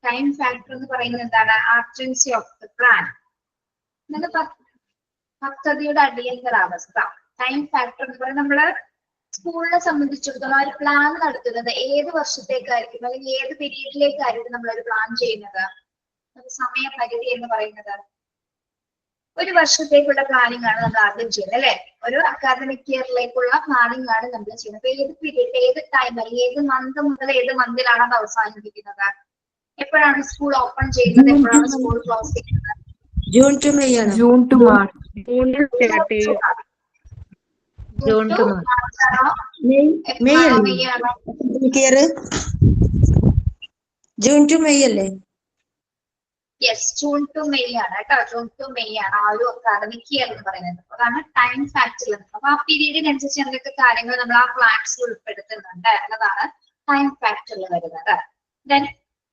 Time factor എന്ന് പറയുന്നത് എന്താണ്? അർജൻസി ഓഫ് ദ പ്ലാൻ, പദ്ധതിയുടെ അടിയന്തരാവസ്ഥ. ടൈം ഫാക്ടർ എന്ന് പറയുന്നത് നമ്മള് സ്കൂളിനെ സംബന്ധിച്ചിടത്തോളം ഒരു പ്ലാൻ നടത്തുന്നത് ഏത് വർഷത്തേക്കായിരിക്കും, അല്ലെങ്കിൽ ഏത് പീരീഡിലേക്കായിരിക്കും നമ്മളൊരു പ്ലാൻ ചെയ്യുന്നത്? സമയപരിധി എന്ന് പറയുന്നത് ഒരു വർഷത്തേക്കുള്ള പ്ലാനിങ് ആണ് നമ്മൾ ആദ്യം ചെയ്യുന്നത് അല്ലെ? ഒരു അക്കാദമിക് ഇയറിലേക്കുള്ള പ്ലാനിങ് ആണ് നമ്മൾ ചെയ്യുന്നത്. അപ്പൊ ഏത് പീരീഡ്, ഏത് ടൈം, അല്ലെങ്കിൽ ഏത് മന്ത് മുതൽ ഏത് മന്തിലാണ് അത് അവസാനിപ്പിക്കുന്നത്? എപ്പോഴാണ് സ്കൂൾ ഓപ്പൺ ചെയ്യുന്നത്, എപ്പോഴാണ് സ്കൂൾ ക്ലോസ് ചെയ്യുന്നത്? ജൂൺ ടു മെയ് ആണ്. June to March. June to May അല്ലേ? യെസ്, ജൂൺ ടു മെയ് ആണ് കേട്ടോ. ജൂൺ ടു മെയ് ആണ് ആ ഒരു അക്കാദമിക് ഇയർ എന്ന് പറയുന്നത്. അതാണ് ടൈം ഫാക്ടർ. അപ്പൊ ആ പീരീഡിനനുസരിച്ച് എന്തൊക്കെ കാര്യങ്ങൾ നമ്മൾ ആ പ്ലാൻസിൽ ഉൾപ്പെടുത്തുന്നുണ്ട് എന്നതാണ് ടൈം ഫാക്ടറിൽ വരുന്നത്. Then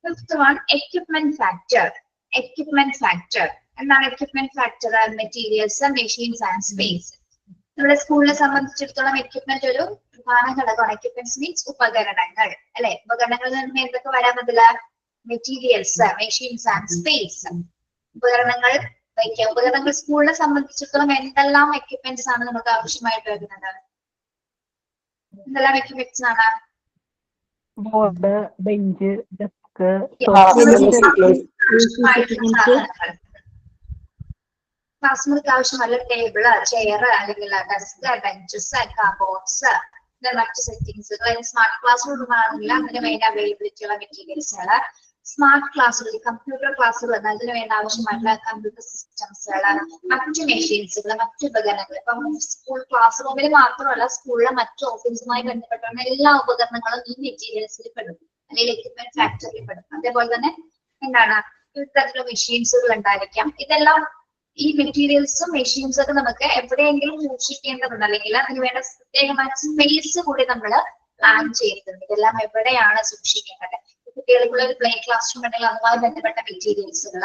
fifth one, equipment factor. Equipment factor എന്താണ്? Equipment factor materials, machines and space. നമ്മുടെ സ്കൂളിനെ സംബന്ധിച്ചിടത്തോളം എക്യുപ്മെന്റ് ഒരു പ്രധാന ഘടകമാണ്. എക്യുപ്മെന്റ്സ് മീൻസ് ഉപകരണങ്ങൾ അല്ലെ? ഉപകരണങ്ങളിൽ നിന്ന് എന്തൊക്കെ വരാൻ പറ്റില്ല? Materials, machines and space. ഉപകരണങ്ങൾ വയ്ക്കുക. ഉപകരണങ്ങൾ സ്കൂളിനെ സംബന്ധിച്ചിടത്തോളം എന്തെല്ലാം എക്യുപ്മെന്റ്സ് ആണ് നമുക്ക് ആവശ്യമായിട്ട് വരുന്നത്? എന്തെല്ലാം എക്യുപ്മെന്റ്സ് ആണ്? ബോർഡ്, ബെഞ്ച്, ഡെസ്ക്, ക്ലാസ് മുറിക്ക് ആവശ്യമല്ല ടേബിള്, ചെയർ, അല്ലെങ്കിൽ ഡെസ്ക്, ബെഞ്ചസ്, കബോർഡ്സ്, മറ്റു സെറ്റിംഗ്സുകൾ. സ്മാർട്ട് ക്ലാസ് റൂമാണെങ്കിൽ അതിന് വേണ്ട അവൈലബിലിറ്റി ഉള്ള മെറ്റീരിയൽസുകൾ. സ്മാർട്ട് ക്ലാസ്സുകൾ, കമ്പ്യൂട്ടർ ക്ലാസ്സുകൾ, അതിന് വേണ്ട ആവശ്യമായിട്ടുള്ള കമ്പ്യൂട്ടർ സിസ്റ്റംസുകൾ, മറ്റു മെഷീൻസുകൾ, മറ്റു ഉപകരണങ്ങൾ. ഇപ്പം സ്കൂൾ ക്ലാസ് റൂമിൽ മാത്രമല്ല, സ്കൂളിലെ മറ്റു ഓഫീസുമായി ബന്ധപ്പെട്ടുള്ള എല്ലാ ഉപകരണങ്ങളും ഈ മെറ്റീരിയൽസിൽ പെടും, അല്ലെങ്കിൽ എക്യുപ്മെന്റ് ഫാക്ടറിയിൽ പെടും. അതേപോലെ തന്നെ എന്താണ്, വിവിധ തരത്തിലുള്ള മെഷീൻസുകൾ ഉണ്ടായിരിക്കാം. ഇതെല്ലാം ഈ മെറ്റീരിയൽസും മെഷീൻസും ഒക്കെ നമുക്ക് എവിടെയെങ്കിലും സൂക്ഷിക്കേണ്ടതുണ്ട്, അല്ലെങ്കിൽ അതിന് വേണ്ട പ്രത്യേകമായ സ്പേസ് കൂടി നമ്മൾ പ്ലാൻ ചെയ്തിട്ടുണ്ട്. ഇതെല്ലാം എവിടെയാണ് സൂക്ഷിക്കേണ്ടത്? കുട്ടികൾക്കുള്ള ഒരു പ്ലേ ക്ലാസ് റൂം ഉണ്ടെങ്കിൽ അതുമായി ബന്ധപ്പെട്ട മെറ്റീരിയൽസുകൾ,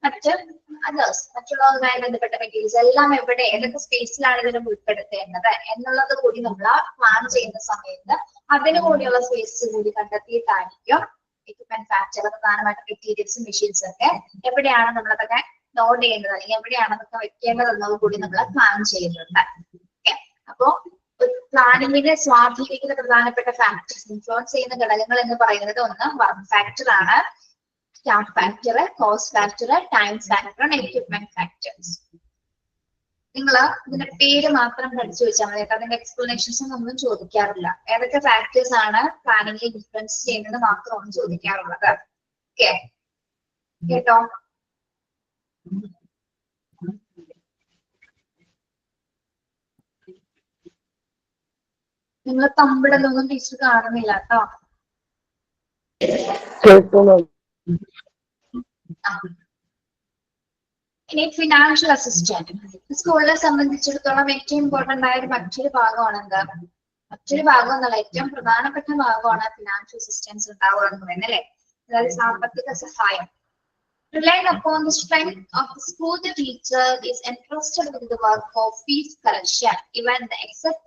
മറ്റുള്ളതുമായി ബന്ധപ്പെട്ട മെറ്റീരിയൽസ് എല്ലാം എവിടെ, ഏതൊക്കെ സ്പേസിലാണ് ഇതിനെ ഉൾപ്പെടുത്തേണ്ടത് എന്നുള്ളത് കൂടി നമ്മൾ പ്ലാൻ ചെയ്യുന്ന സമയത്ത് അതിന് കൂടിയുള്ള സ്പേസ് കൂടി കണ്ടെത്തിയിട്ടായിരിക്കും എക്യുപ്മെന്റ് ഫാക്ചർ പ്രധാനമായിട്ട് മെറ്റീരിയൽസും മെഷീൻസും ഒക്കെ എവിടെയാണ് നമ്മളതൊക്കെ ലോഡ് ചെയ്യേണ്ടത് അല്ലെങ്കിൽ എവിടെയാണ് അതൊക്കെ വെക്കേണ്ടതെന്നത് കൂടി നമ്മൾ പ്ലാൻ ചെയ്യുന്നുണ്ട്. ഓക്കെ, അപ്പോ പ്ലാനിങ്ങിനെ സ്വാധീനിക്കുന്ന പ്രധാനപ്പെട്ട ഫാക്ടേഴ്സ്, ഇൻഫ്ലുവൻസ് ചെയ്യുന്ന ഘടകങ്ങൾ എന്ന് പറയുന്നത് ഒന്ന് വർക്ക് ഫാക്ടർ ആണ്, staff factor, cost factor, time factor, equipment factors. നിങ്ങൾ ഇതിന്റെ പേര് മാത്രം പഠിച്ചു വെച്ചാൽ മതി കേട്ടോ. അതിന്റെ എക്സ്പ്ലനേഷൻസ് ഒന്നും ചോദിക്കാറില്ല. ഏതൊക്കെ ഫാക്ടേഴ്സ് ആണ് പ്ലാനിങ്ങിൽ ഇൻഫ്ലുവൻസ് ചെയ്യുന്നത് മാത്രമാണ് ചോദിക്കാറുള്ളത്. ഓക്കെ കേട്ടോ. നിങ്ങൾ തമ്മിലൊന്നും ടീച്ചർ കാണുന്നില്ല കേട്ടോ. ഇനി ഫിനാൻഷ്യൽ അസിസ്റ്റന്റ് സ്കൂളിനെ സംബന്ധിച്ചിടത്തോളം ഏറ്റവും ഇമ്പോർട്ടന്റ് ആയ മറ്റൊരു ഭാഗമാണ് എന്താ, മറ്റൊരു ഭാഗം എന്നുള്ള ഏറ്റവും പ്രധാനപ്പെട്ട ഭാഗമാണ് ഫിനാൻഷ്യൽ അസിസ്റ്റൻസ് ഉണ്ടാവുക എന്ന് പറയുന്നത് അല്ലെ. അതായത് സാമ്പത്തിക സഹായം. Relying upon the strength of the school, the teacher is entrusted with the work of fees collection, even except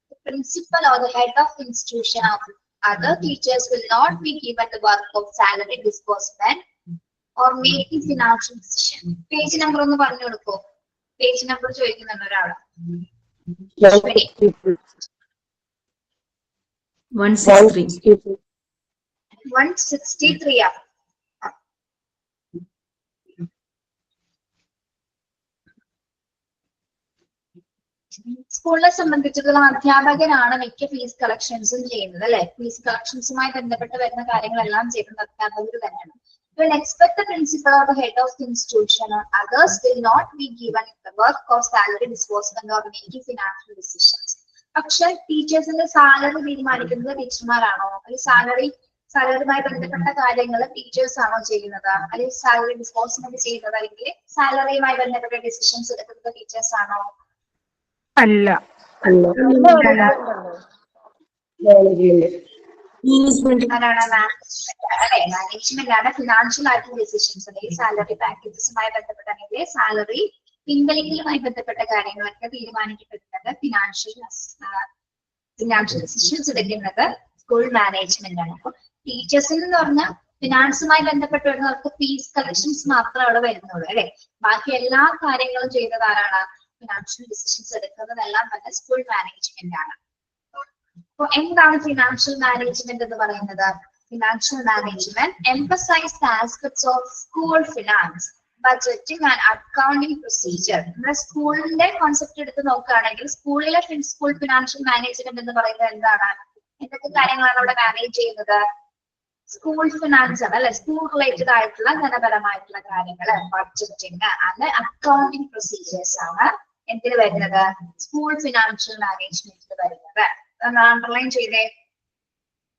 the principal or the head of the institution. Other teachers will not be given the work of salary disbursement or making financial decision. Page number ഒന്ന് പറഞ്ഞു കൊടുക്കോ. Page number ചോദിക്കുന്നുണ്ട് ഒരാള്. 163 ആ. സ്കൂളിനെ സംബന്ധിച്ചിടത്തോളം അധ്യാപകരാണ് മിക്ക fees കളക്ഷൻസും ചെയ്യുന്നത് അല്ലെ. ഫീസ് കളക്ഷൻസുമായി ബന്ധപ്പെട്ട് വരുന്ന കാര്യങ്ങളെല്ലാം ചെയ്യുന്നത് അധ്യാപകർ തന്നെയാണ്. Will expect the principal or the head of the institution or others will not be given the work of salary disbursement or making financial decisions. പക്ഷെ ടീച്ചേഴ്സിന്റെ സാലറി തീരുമാനിക്കുന്നത് ടീച്ചർമാരാണോ, അല്ലെങ്കിൽ സാലറിയുമായി ബന്ധപ്പെട്ട കാര്യങ്ങൾ ടീച്ചേഴ്സ് ആണോ ചെയ്യുന്നത്, അല്ലെങ്കിൽ സാലറി ഡിസ്പോസ്മെന്റ് ചെയ്യുന്നത്, അല്ലെങ്കിൽ സാലറിയുമായി ബന്ധപ്പെട്ട ഡിസിഷൻസ് എടുക്കുന്നത് ടീച്ചേഴ്സ് ആണോ? അല്ല. മാനേജ്മെന്റ് ആണ് ഫിനാൻഷ്യൽ ആയിട്ടുള്ള ഡിസിഷൻസ്, അല്ലെങ്കിൽ സാലറി പാക്കേജസുമായി ബന്ധപ്പെട്ട അല്ലെങ്കിൽ സാലറി പിൻവലിക്കലുമായി ബന്ധപ്പെട്ട കാര്യങ്ങളൊക്കെ തീരുമാനിക്കപ്പെടുന്നത് ഫിനാൻഷ്യൽ ഡിസിഷൻസ് എടുക്കുന്നത് സ്കൂൾ മാനേജ്മെന്റ് ആണ്. അപ്പൊ ടീച്ചേഴ്സിൽ എന്ന് പറഞ്ഞാൽ ഫിനാൻസുമായി ബന്ധപ്പെട്ട് വരുന്നവർക്ക് ഫീസ് കളക്ഷൻസ് മാത്രമേ അവിടെ വരുന്നുള്ളൂ അല്ലെ. ബാക്കി എല്ലാ കാര്യങ്ങളും ചെയ്യുന്നത് ആരാണ്? ഫിനാൻഷ്യൽ ഡിസിഷൻസ് എടുക്കുന്നതെല്ലാം തന്നെ സ്കൂൾ മാനേജ്മെന്റ് ആണ്. അപ്പൊ എന്താണ് ഫിനാൻഷ്യൽ മാനേജ്മെന്റ് എന്ന് പറയുന്നത്? Financial management emphasize the aspects of school finance, budgeting and accounting procedure. നമ്മുടെ സ്കൂളിന്റെ കോൺസെപ്റ്റ് എടുത്ത് നോക്കുകയാണെങ്കിൽ സ്കൂളിലെ സ്കൂൾ ഫിനാൻഷ്യൽ മാനേജ്മെന്റ് എന്ന് പറയുന്നത് എന്താണ്? എന്തൊക്കെ കാര്യങ്ങളാണ് അവിടെ മാനേജ് ചെയ്യുന്നത്? സ്കൂൾ ഫിനാൻസ് ആണ് അല്ലെ. സ്കൂൾ റിലേറ്റഡ് ആയിട്ടുള്ള ധനപരമായിട്ടുള്ള കാര്യങ്ങൾ, ബഡ്ജറ്റിംഗ് ആൻഡ് അക്കൗണ്ടിങ് പ്രൊസീജിയേഴ്സ് ആണ് എന്തിന് വരുന്നത്? സ്കൂൾ ഫിനാൻഷ്യൽ മാനേജ്മെന്റിൽ വരുന്നത്. അണ്ടർലൈൻ ചെയ്തേ.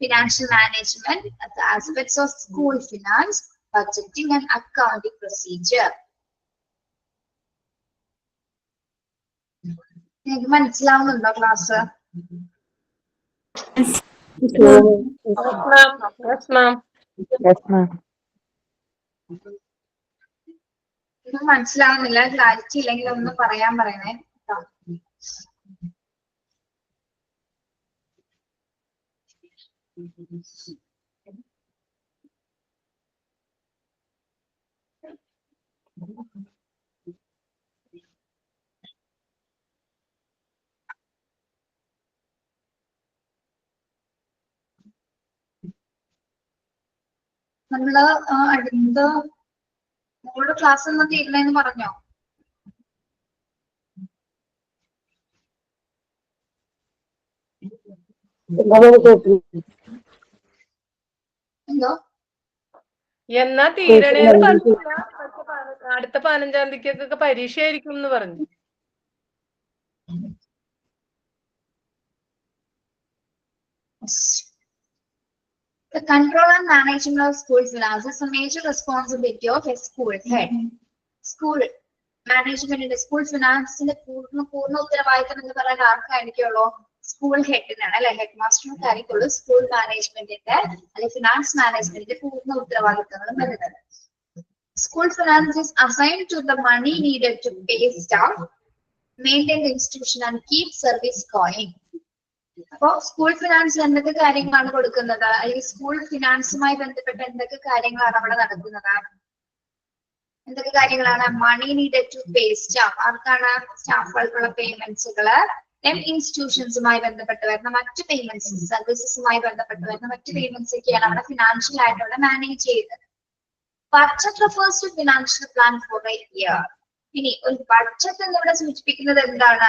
Financial management aspects of school finance, budgeting and accounting procedure. നിങ്ങൾക്ക് മനസ്സിലാവുന്നുണ്ടോ ക്ലാസ്? ഒന്നും മനസ്സിലാവുന്നില്ല, ക്ലാരിറ്റി ഇല്ലെങ്കിൽ ഒന്ന് പറയാൻ പറയണേ. നമ്മള് അടുത്ത മോളുടെ ക്ലാസ് ഒന്നും തീരുന്നെന്ന് പറഞ്ഞോ? എന്തോ എന്നാ തീരണേന്ന് പറഞ്ഞില്ല. അടുത്ത 15-ാം തീയതിക്കൊക്കെ പരീക്ഷ ആയിരിക്കും എന്ന് പറഞ്ഞു. The control and management of school finance is a major responsibility of a school head. School മാനേജ്മെന്റിന്റെ സ്കൂൾ ഫിനാൻസിന്റെ പൂർണ്ണ ഉത്തരവാദിത്തം എന്ന് പറയാൻ ആർക്കായിരിക്കുള്ളൂ? സ്കൂൾ ഹെഡിനാണ് അല്ലെ, ഹെഡ് മാസ്റ്ററിനൊക്കെ ആയിരിക്കുള്ളൂ സ്കൂൾ മാനേജ്മെന്റിന്റെ അല്ലെങ്കിൽ ഫിനാൻസ് മാനേജ്മെന്റിന്റെ പൂർണ്ണ ഉത്തരവാദിത്തങ്ങളും വരുന്നത്. School finance is assigned to the money needed to pay staff, maintain the institution and keep service going. അപ്പോ സ്കൂൾ ഫിനാൻസിൽ എന്തൊക്കെ കാര്യങ്ങളാണ് കൊടുക്കുന്നത്, അല്ലെങ്കിൽ സ്കൂൾ ഫിനാൻസുമായി ബന്ധപ്പെട്ട എന്തൊക്കെ കാര്യങ്ങളാണ് അവിടെ നടക്കുന്നത്? എന്തൊക്കെ കാര്യങ്ങളാണ്? മണി നീഡഡ് ടു പേ സ്റ്റാഫ്, ആർക്കാണ്? സ്റ്റാഫുകൾക്കുള്ള പേയ്മെന്റ്സുകള്. ഇൻസ്റ്റിറ്റ്യൂഷൻസുമായി ബന്ധപ്പെട്ട് വരുന്ന മറ്റ് പേയ്മെന്റ്സ്, സർവീസസുമായി ബന്ധപ്പെട്ട് വരുന്ന മറ്റ് പേയ്മെന്റ്സ് ഒക്കെയാണ് അവിടെ ഫിനാൻഷ്യൽ ആയിട്ട് അവിടെ മാനേജ് ചെയ്യുന്നത്. Budget refers to financial plan for a year. ഇനി ഒരു ബഡ്ജറ്റ് എന്നിവിടെ സൂചിപ്പിക്കുന്നത് എന്താണ്?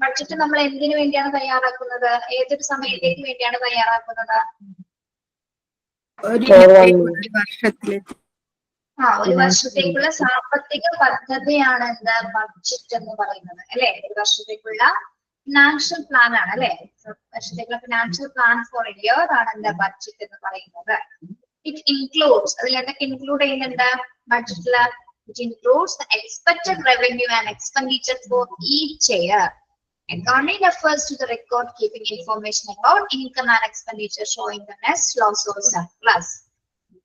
ബഡ്ജറ്റ് നമ്മൾ എന്തിനു വേണ്ടിയാണ് തയ്യാറാക്കുന്നത്? ഏതൊരു സമയത്തേക്ക് വേണ്ടിയാണ് തയ്യാറാക്കുന്നത്? ഒരു വർഷത്തില് ഒരു വർഷത്തേക്കുള്ള സാമ്പത്തിക പദ്ധതിയാണ് എന്ത് ബഡ്ജറ്റ് എന്ന് പറയുന്നത് അല്ലെ. ഒരു വർഷത്തേക്കുള്ള ഫിനാൻഷ്യൽ പ്ലാൻ ആണ് അല്ലെ. വർഷത്തേക്കുള്ള financial plan for A year ആണ് എന്താ ബഡ്ജറ്റ് എന്ന് പറയുന്നത്. It includes, അതിൽ എന്തൊക്കെ ഇൻക്ലൂഡ് ചെയ്യുന്നുണ്ട് ബഡ്ജറ്റില്? It includes the expected revenue and expenditure for each year. Accounting refers to the record keeping information about income and expenditure showing the net loss or surplus.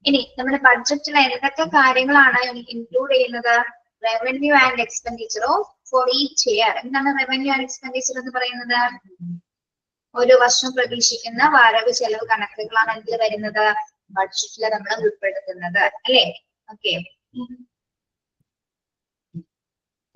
ഇനി നമ്മുടെ ബഡ്ജറ്റിൽ എന്തൊക്കെ കാര്യങ്ങളാണ് ഇൻക്ലൂഡ് ചെയ്യുന്നത്? Revenue and expenditure for each year. എന്താണ് revenue and expenditure എന്ന് പറയുന്നത്? ഒരു വർഷം പ്രതീക്ഷിക്കുന്ന വരവ് ചെലവ് കണക്കുകളാണ് എന്തിൽ വരുന്നത്? ബഡ്ജറ്റിൽ നമ്മൾ ഉൾപ്പെടുത്തുന്നത് അല്ലെ. Okay.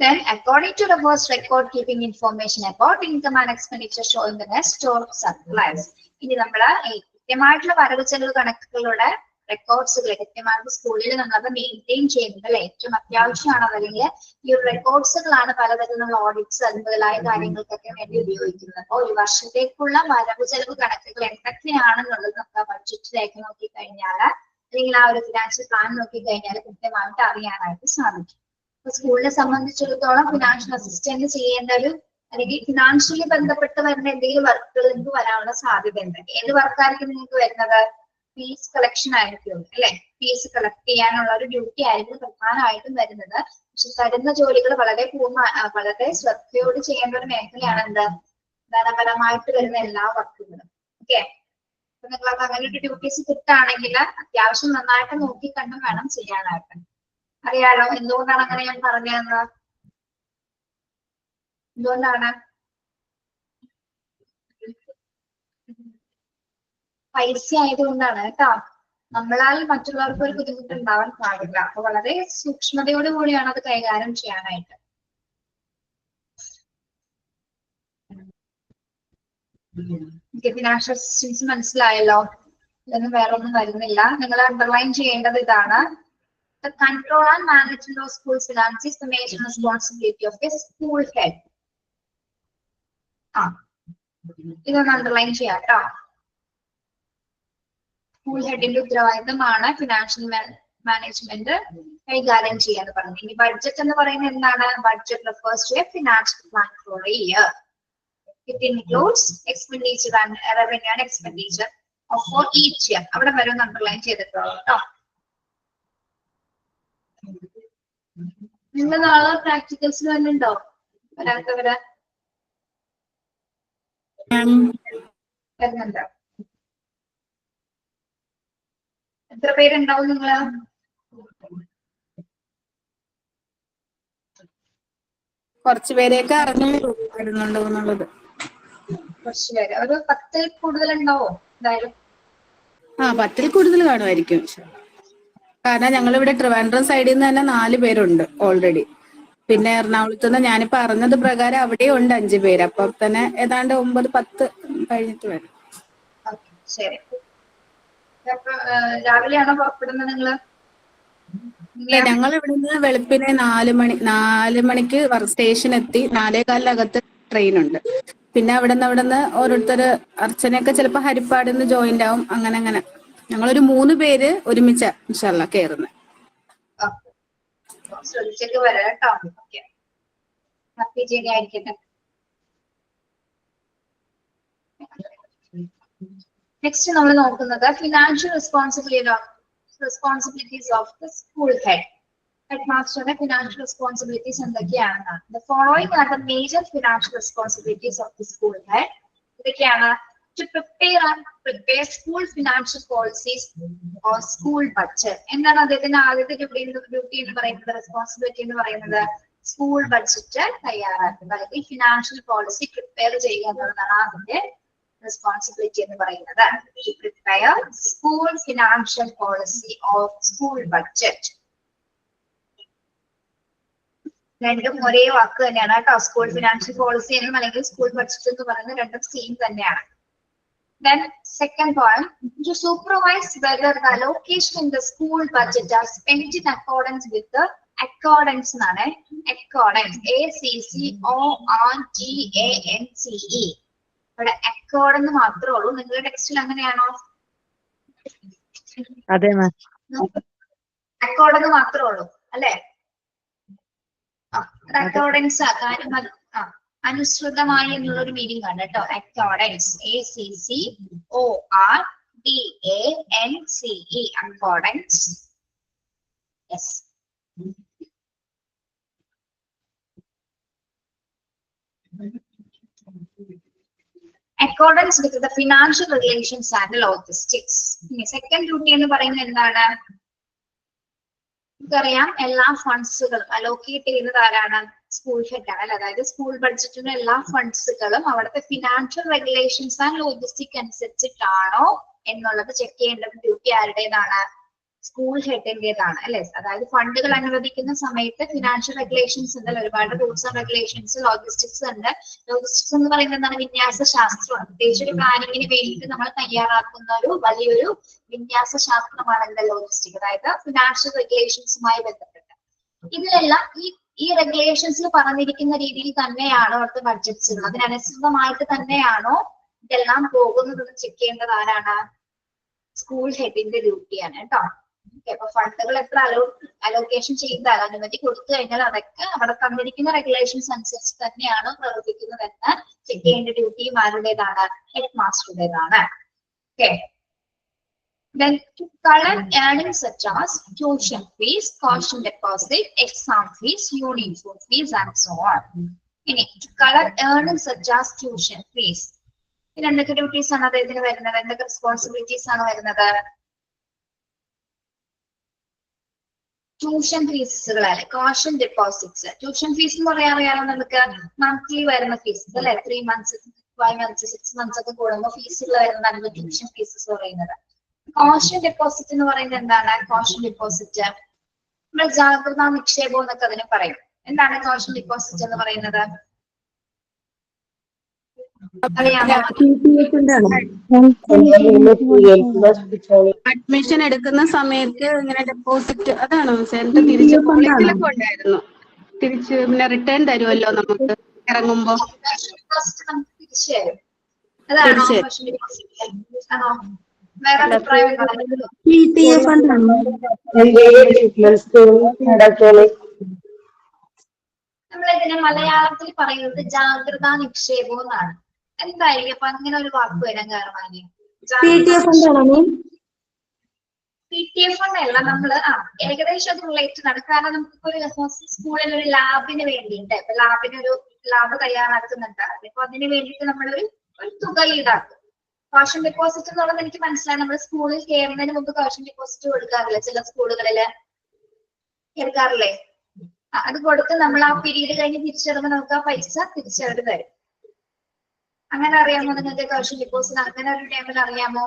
Then, according to the first record keeping information about income and expenditure showing the net or surplus. ഇനി നമ്മള് കൃത്യമായിട്ടുള്ള വരവ് ചെലവ് കണക്കുകളുടെ റെക്കോർഡ്സുകൾ കൃത്യമായിട്ട് സ്കൂളിൽ നമ്മളത് മെയിൻറ്റെയിൻ ചെയ്യുന്നത് ഏറ്റവും അത്യാവശ്യമാണ്. അല്ലെങ്കിൽ ഈ റെക്കോർഡ്സുകളാണ് പലതരത്തിലുള്ള ഓഡിറ്റ്സ് മുതലായ കാര്യങ്ങൾക്കൊക്കെ വേണ്ടി ഉപയോഗിക്കുന്നത്. അപ്പോൾ ഒരു വർഷത്തേക്കുള്ള വരവ് ചെലവ് കണക്കുകൾ എന്തൊക്കെയാണെന്നുള്ളത് നമുക്ക് ബഡ്ജറ്റിലേക്ക് നോക്കിക്കഴിഞ്ഞാൽ അല്ലെങ്കിൽ ആ ഒരു ഫിനാൻഷ്യൽ പ്ലാൻ നോക്കിക്കഴിഞ്ഞാൽ കൃത്യമായിട്ട് അറിയാനായിട്ട് സാധിക്കും. അപ്പൊ സ്കൂളിനെ സംബന്ധിച്ചിടത്തോളം ഫിനാൻഷ്യൽ അസിസ്റ്റന്റ് ചെയ്യേണ്ട ഒരു അല്ലെങ്കിൽ ഫിനാൻഷ്യലി ബന്ധപ്പെട്ട് വരുന്ന എന്തെങ്കിലും വർക്കുകൾ നിങ്ങൾക്ക് വരാനുള്ള സാധ്യതയുണ്ട്. ഏത് വർക്കായിരിക്കും നിങ്ങൾക്ക് വരുന്നത്? ഫീസ് കളക്ഷൻ ആയിരിക്കും അല്ലെ. ഫീസ് കളക്ട് ചെയ്യാനുള്ള ഒരു ഡ്യൂട്ടി ആയിരിക്കും പ്രധാനമായിട്ടും വരുന്നത്. പക്ഷെ തരുന്ന ജോലികൾ വളരെ ശ്രദ്ധയോട് ചെയ്യേണ്ട ഒരു മേഖലയാണ് എന്ത്? ധനപരമായിട്ട് വരുന്ന എല്ലാ വർക്കുകളും. ഓക്കെ. അപ്പൊ നിങ്ങൾക്ക് അങ്ങനെ ഒരു ഡ്യൂട്ടീസ് കിട്ടുകയാണെങ്കിൽ അത്യാവശ്യം നന്നായിട്ട് നോക്കി കണ്ടും വേണം ചെയ്യാനായിട്ട്. അറിയാലോ എന്തുകൊണ്ടാണ് അങ്ങനെ ഞാൻ പറഞ്ഞത്? എന്തുകൊണ്ടാണ്? പൈസ ആയതുകൊണ്ടാണ് കേട്ടോ. നമ്മളാൽ മറ്റുള്ളവർക്ക് ഒരു ബുദ്ധിമുട്ട് ഉണ്ടാവാൻ പാടില്ല. അപ്പൊ വളരെ സൂക്ഷ്മതയോട് കൂടിയാണ് അത് കൈകാര്യം ചെയ്യാനായിട്ട്. ഫിനാൻഷ്യൽ അസിസ്റ്റൻസ് മനസ്സിലായല്ലോ. ഇതൊന്നും വേറെ ഒന്നും വരുന്നില്ല. നിങ്ങൾ അണ്ടർലൈൻ ചെയ്യേണ്ടത് ഇതാണ്. The control and management of school finance is the major responsibility of a school head. ഇതൊന്ന് അണ്ടർലൈൻ ചെയ്യാം കേട്ടോ. സ്കൂൾ ഹെഡിന്റെ ഉത്തരവാദിത്തമാണ് ഫിനാൻഷ്യൽ മാനേജ്മെന്റ് കൈകാര്യം ചെയ്യാന്ന് പറഞ്ഞു. ഇനി ബഡ്ജറ്റ് എന്ന് പറയുന്നത് എന്താണ്? Budget refers to a financial plan for a year. It includes expenditure and revenue and expenditure for each year. അവിടെ വരെ ഒന്ന് അണ്ടർലൈൻ ചെയ്തിട്ടുള്ളൂ കേട്ടോ. നിങ്ങൾ നാളെ പ്രാക്ടിക്കൽസിൽ തന്നെ ഉണ്ടോ? വരാത്തവര് വരുന്നുണ്ടോ? എത്ര പേരുണ്ടാവും നിങ്ങള്? കുറച്ചു പേരെയൊക്കെ അറിഞ്ഞു വരുന്നുണ്ടോ എന്നുള്ളത്. കുറച്ച് പേര്, ഒരു 10 കൂടുതൽ ഉണ്ടാവോ? എന്തായാലും 10 കൂടുതൽ കാണുമായിരിക്കും. കാരണം ഞങ്ങളിവിടെ ട്രിവാൻഡ്രം സൈഡിൽ നിന്ന് തന്നെ 4 പേരുണ്ട് ഓൾറെഡി. പിന്നെ എറണാകുളത്ത് നിന്ന് ഞാനിപ്പോ അറിഞ്ഞത് പ്രകാരം അവിടെ ഉണ്ട് 5 പേര്. അപ്പൊ തന്നെ ഏതാണ്ട് 9-10 കഴിഞ്ഞിട്ട് വരും. ശരി. രാവിലെയാണോ പുറപ്പെടുന്നത് നിങ്ങള്? ഞങ്ങൾ ഇവിടുന്ന് വെളുപ്പിനെ 4 മണിക്ക് സ്റ്റേഷൻ എത്തി. 4:15 ട്രെയിൻ ഉണ്ട്. പിന്നെ അവിടുന്ന് ഓരോരുത്തര് അർച്ചനയൊക്കെ ചിലപ്പോ ഹരിപ്പാട് നിന്ന് ജോയിന്റ് ആവും. അങ്ങനെ ഞങ്ങളൊരു 3 പേര് ഒരുമിച്ച ഇൻഷാല്ലാ കേറുന്നത്. ശ്രദ്ധിച്ചൊക്കെ വരാം കേട്ടോ. ഹാപ്പി ജേർണി ആയിരിക്കട്ടെ. നെക്സ്റ്റ് നമ്മൾ നോക്കുന്നത് financial responsibilities of the school head. ഹെഡ്മാസ്റ്ററുടെ ഫിനാൻഷ്യൽ റെസ്പോൺസിബിലിറ്റീസ് എന്തൊക്കെയാണെന്നാണ്. The following are the major financial responsibilities of the school head. ഇതൊക്കെയാണ്: to prepare school financial policies or school budget. എന്താണ് അദ്ദേഹത്തിന്റെ ആദ്യത്തെ ഡ്യൂട്ടി എന്ന് പറയുന്നത്, റെസ്പോൺസിബിലിറ്റി എന്ന് പറയുന്നത്? സ്കൂൾ ബഡ്ജറ്റ് തയ്യാറാക്കുക, അല്ലെങ്കിൽ ഫിനാൻഷ്യൽ പോളിസി പ്രിപ്പയർ ചെയ്യുക എന്നുള്ളതാണ് ആദ്യത്തെ റെസ്പോൺസിബിലിറ്റി എന്ന് പറയുന്നത്. To prepare school financial policy or school budget. രണ്ടും ഒരേ വാക്ക് തന്നെയാണ് കേട്ടോ. സ്കൂൾ ഫിനാൻഷ്യൽ പോളിസി എന്നും അല്ലെങ്കിൽ സ്കൂൾ ബഡ്ജറ്റ് എന്ന് പറയുന്നത് രണ്ടും സെയിം തന്നെയാണ്. Then second point, to supervise whether the allocation in the school budget are spent in accordance with the accordance nane accordance ACCORDANCE. അവിടെ accord എന്ന് മാത്രമേ ഉള്ളൂ. നിങ്ങളുടെ ടെക്സ്റ്റിൽ അങ്ങനെയാണോ? അതെ മാം, accord എന്ന് മാത്രമേ ഉള്ളൂ അല്ലേ? accordance അനുസൃതമായി എന്നുള്ള ഒരു മീനിങ് ആണ് കേട്ടോ. accordance ACCORDANCE accordance. Yes. Accordance with the financial regulations and logistics. Second duty എന്ന് പറയുന്നത് എന്താണ്? നമുക്കറിയാം, എല്ലാ ഫണ്ട്സുകളും അലോക്കേറ്റ് ചെയ്യുന്നത് ആരാണ്? സ്കൂൾ ഹെഡ് ആണ് അല്ലെ. അതായത് സ്കൂൾ ബഡ്ജറ്റിന്റെ എല്ലാ ഫണ്ട്സുകളും അവിടുത്തെ ഫിനാൻഷ്യൽ റെഗുലേഷൻസ് ആൻഡ് ലോജിസ്റ്റിക് അനുസരിച്ചിട്ടാണോ എന്നുള്ളത് ചെക്ക് ചെയ്യേണ്ട ഡ്യൂട്ടി ആരുടേതാണ്? സ്കൂൾ ഹെഡിന്റേതാണ് അല്ലെ. അതായത് ഫണ്ടുകൾ അനുവദിക്കുന്ന സമയത്ത് ഫിനാൻഷ്യൽ റെഗുലേഷൻസ് ഉണ്ട്, ഒരുപാട് റൂൾസ് ആൻഡ് റെഗുലേഷൻസ്, ലോജിസ്റ്റിക്സ് ഉണ്ട്. ലോജിസ്റ്റിക്സ് എന്ന് പറയുന്നത് എന്താണ്? വിന്യാസ ശാസ്ത്രമാണ്. പ്രത്യേകിച്ച് ഒരു പ്ലാനിങ്ങിന് വേണ്ടിയിട്ട് നമ്മൾ തയ്യാറാക്കുന്ന ഒരു വലിയൊരു വിന്യാസ ശാസ്ത്രമാണ് എന്താ ലോജിസ്റ്റിക്, അതായത് ഫിനാൻഷ്യൽ റെഗുലേഷൻസുമായി ബന്ധപ്പെട്ട്. ഇതിലെല്ലാം ഈ റെഗുലേഷൻസിൽ പറഞ്ഞിരിക്കുന്ന രീതിയിൽ തന്നെയാണോ അവിടുത്തെ ബഡ്ജറ്റ്സുകൾ, അതിനനുസൃതമായിട്ട് തന്നെയാണോ ഇതെല്ലാം പോകുന്നതെന്ന് ചെക്ക് ചെയ്യേണ്ടത് ആരാണ്? സ്കൂൾ ഹെഡിന്റെ ഡ്യൂട്ടിയാണ് കേട്ടോ. അപ്പൊ ഫണ്ടുകൾ എത്ര അലോക്കേഷൻ ചെയ്താൽ, അനുമതി കൊടുത്തു കഴിഞ്ഞാൽ അതൊക്കെ അവിടെ തന്നിരിക്കുന്ന റെഗുലേഷൻസ് അനുസരിച്ച് തന്നെയാണ് പ്രവർത്തിക്കുന്നതെന്ന് ചെക്ക് ചെയ്യേണ്ട ഡ്യൂട്ടിയും ആരുടേതാണ്? ഹെഡ് മാസ്റ്ററുടേതാണ്. Okay. Then to collect earnings such as tuition fees, caution deposit, exam fees, uniform fees and so on. To collect earnings such as tuition fees. എന്തൊക്കെ ഡ്യൂട്ടീസ് ആണ് അദ്ദേഹത്തിന് വരുന്നത്? എന്തൊക്കെ റെസ്പോൺസിബിലിറ്റീസ് ആണ് വരുന്നത്? ട്യൂഷൻ ഫീസുകളല്ലേ, കോഷൻ ഡെപ്പോസിറ്റ്സ്. ട്യൂഷൻ ഫീസ് എന്ന് പറയാൻ അറിയാലോ നമുക്ക്, മന്ത്ലി വരുന്ന ഫീസ് അല്ലെ. 3 months 5 months 6 months ഒക്കെ കൂടുമ്പോൾ ഫീസുകൾ വരുന്നതാണ് ട്യൂഷൻ ഫീസസ് പറയുന്നത്. കോഷൻ ഡെപ്പോസിറ്റ് എന്ന് പറയുന്നത് എന്താണ്? കോഷൻ ഡെപ്പോസിറ്റ് നമ്മൾ ജാഗ്രതാ നിക്ഷേപം എന്നൊക്കെ അതിന് പറയും. എന്താണ് കോഷൻ ഡെപ്പോസിറ്റ് എന്ന് പറയുന്നത്? അഡ്മിഷൻ എടുക്കുന്ന സമയത്ത് ഇങ്ങനെ ഡെപ്പോസിറ്റ്, അതാണോ സെന്റ്? തിരിച്ച് കോളേജിലൊക്കെ ഉണ്ടായിരുന്നു, തിരിച്ച് പിന്നെ റിട്ടേൺ തരുമല്ലോ നമുക്ക് ഇറങ്ങുമ്പോ. നമ്മളിതിനെ മലയാളത്തിൽ പറയുന്നത് ജാഗ്രതാ നിക്ഷേപം എന്നാണ്. എന്തായിരിക്കും അപ്പൊ അങ്ങനെ ഒരു വാക്ക് വരാൻ കാരണം? PTF ഫണ്ട് അല്ല, നമ്മള് ഏകദേശം അത് റിലേറ്റഡ് ആണ്. കാരണം നമുക്ക് ഒരു സ്കൂളിൽ ഒരു ലാബിന് വേണ്ടിയിട്ട്, ഇപ്പൊ ലാബ് തയ്യാറാക്കുന്നുണ്ട്. അപ്പൊ അതിന് വേണ്ടിയിട്ട് നമ്മളൊരു തുക ഈടാക്കും. കോഷൻ ഡെപ്പോസിറ്റ് എന്നുള്ളത് എനിക്ക് മനസ്സിലായി. നമ്മൾ സ്കൂളിൽ കയറുന്നതിന് മുമ്പ് കോഷൻ ഡെപ്പോസിറ്റ് കൊടുക്കാറില്ല, ചില സ്കൂളുകളില് എടുക്കാറില്ലേ? അത് കൊടുത്ത് നമ്മൾ ആ പീരീഡ് കഴിഞ്ഞ് തിരിച്ചറിയുമ്പോൾ നമുക്ക് ആ പൈസ തിരിച്ചവര് തരും. അങ്ങനെ അറിയാമോ നിങ്ങൾക്ക് കോഷൻ ഡെപ്പോസിറ്റ്? അങ്ങനെ ഒരു ടൈമിൽ അറിയാമോ?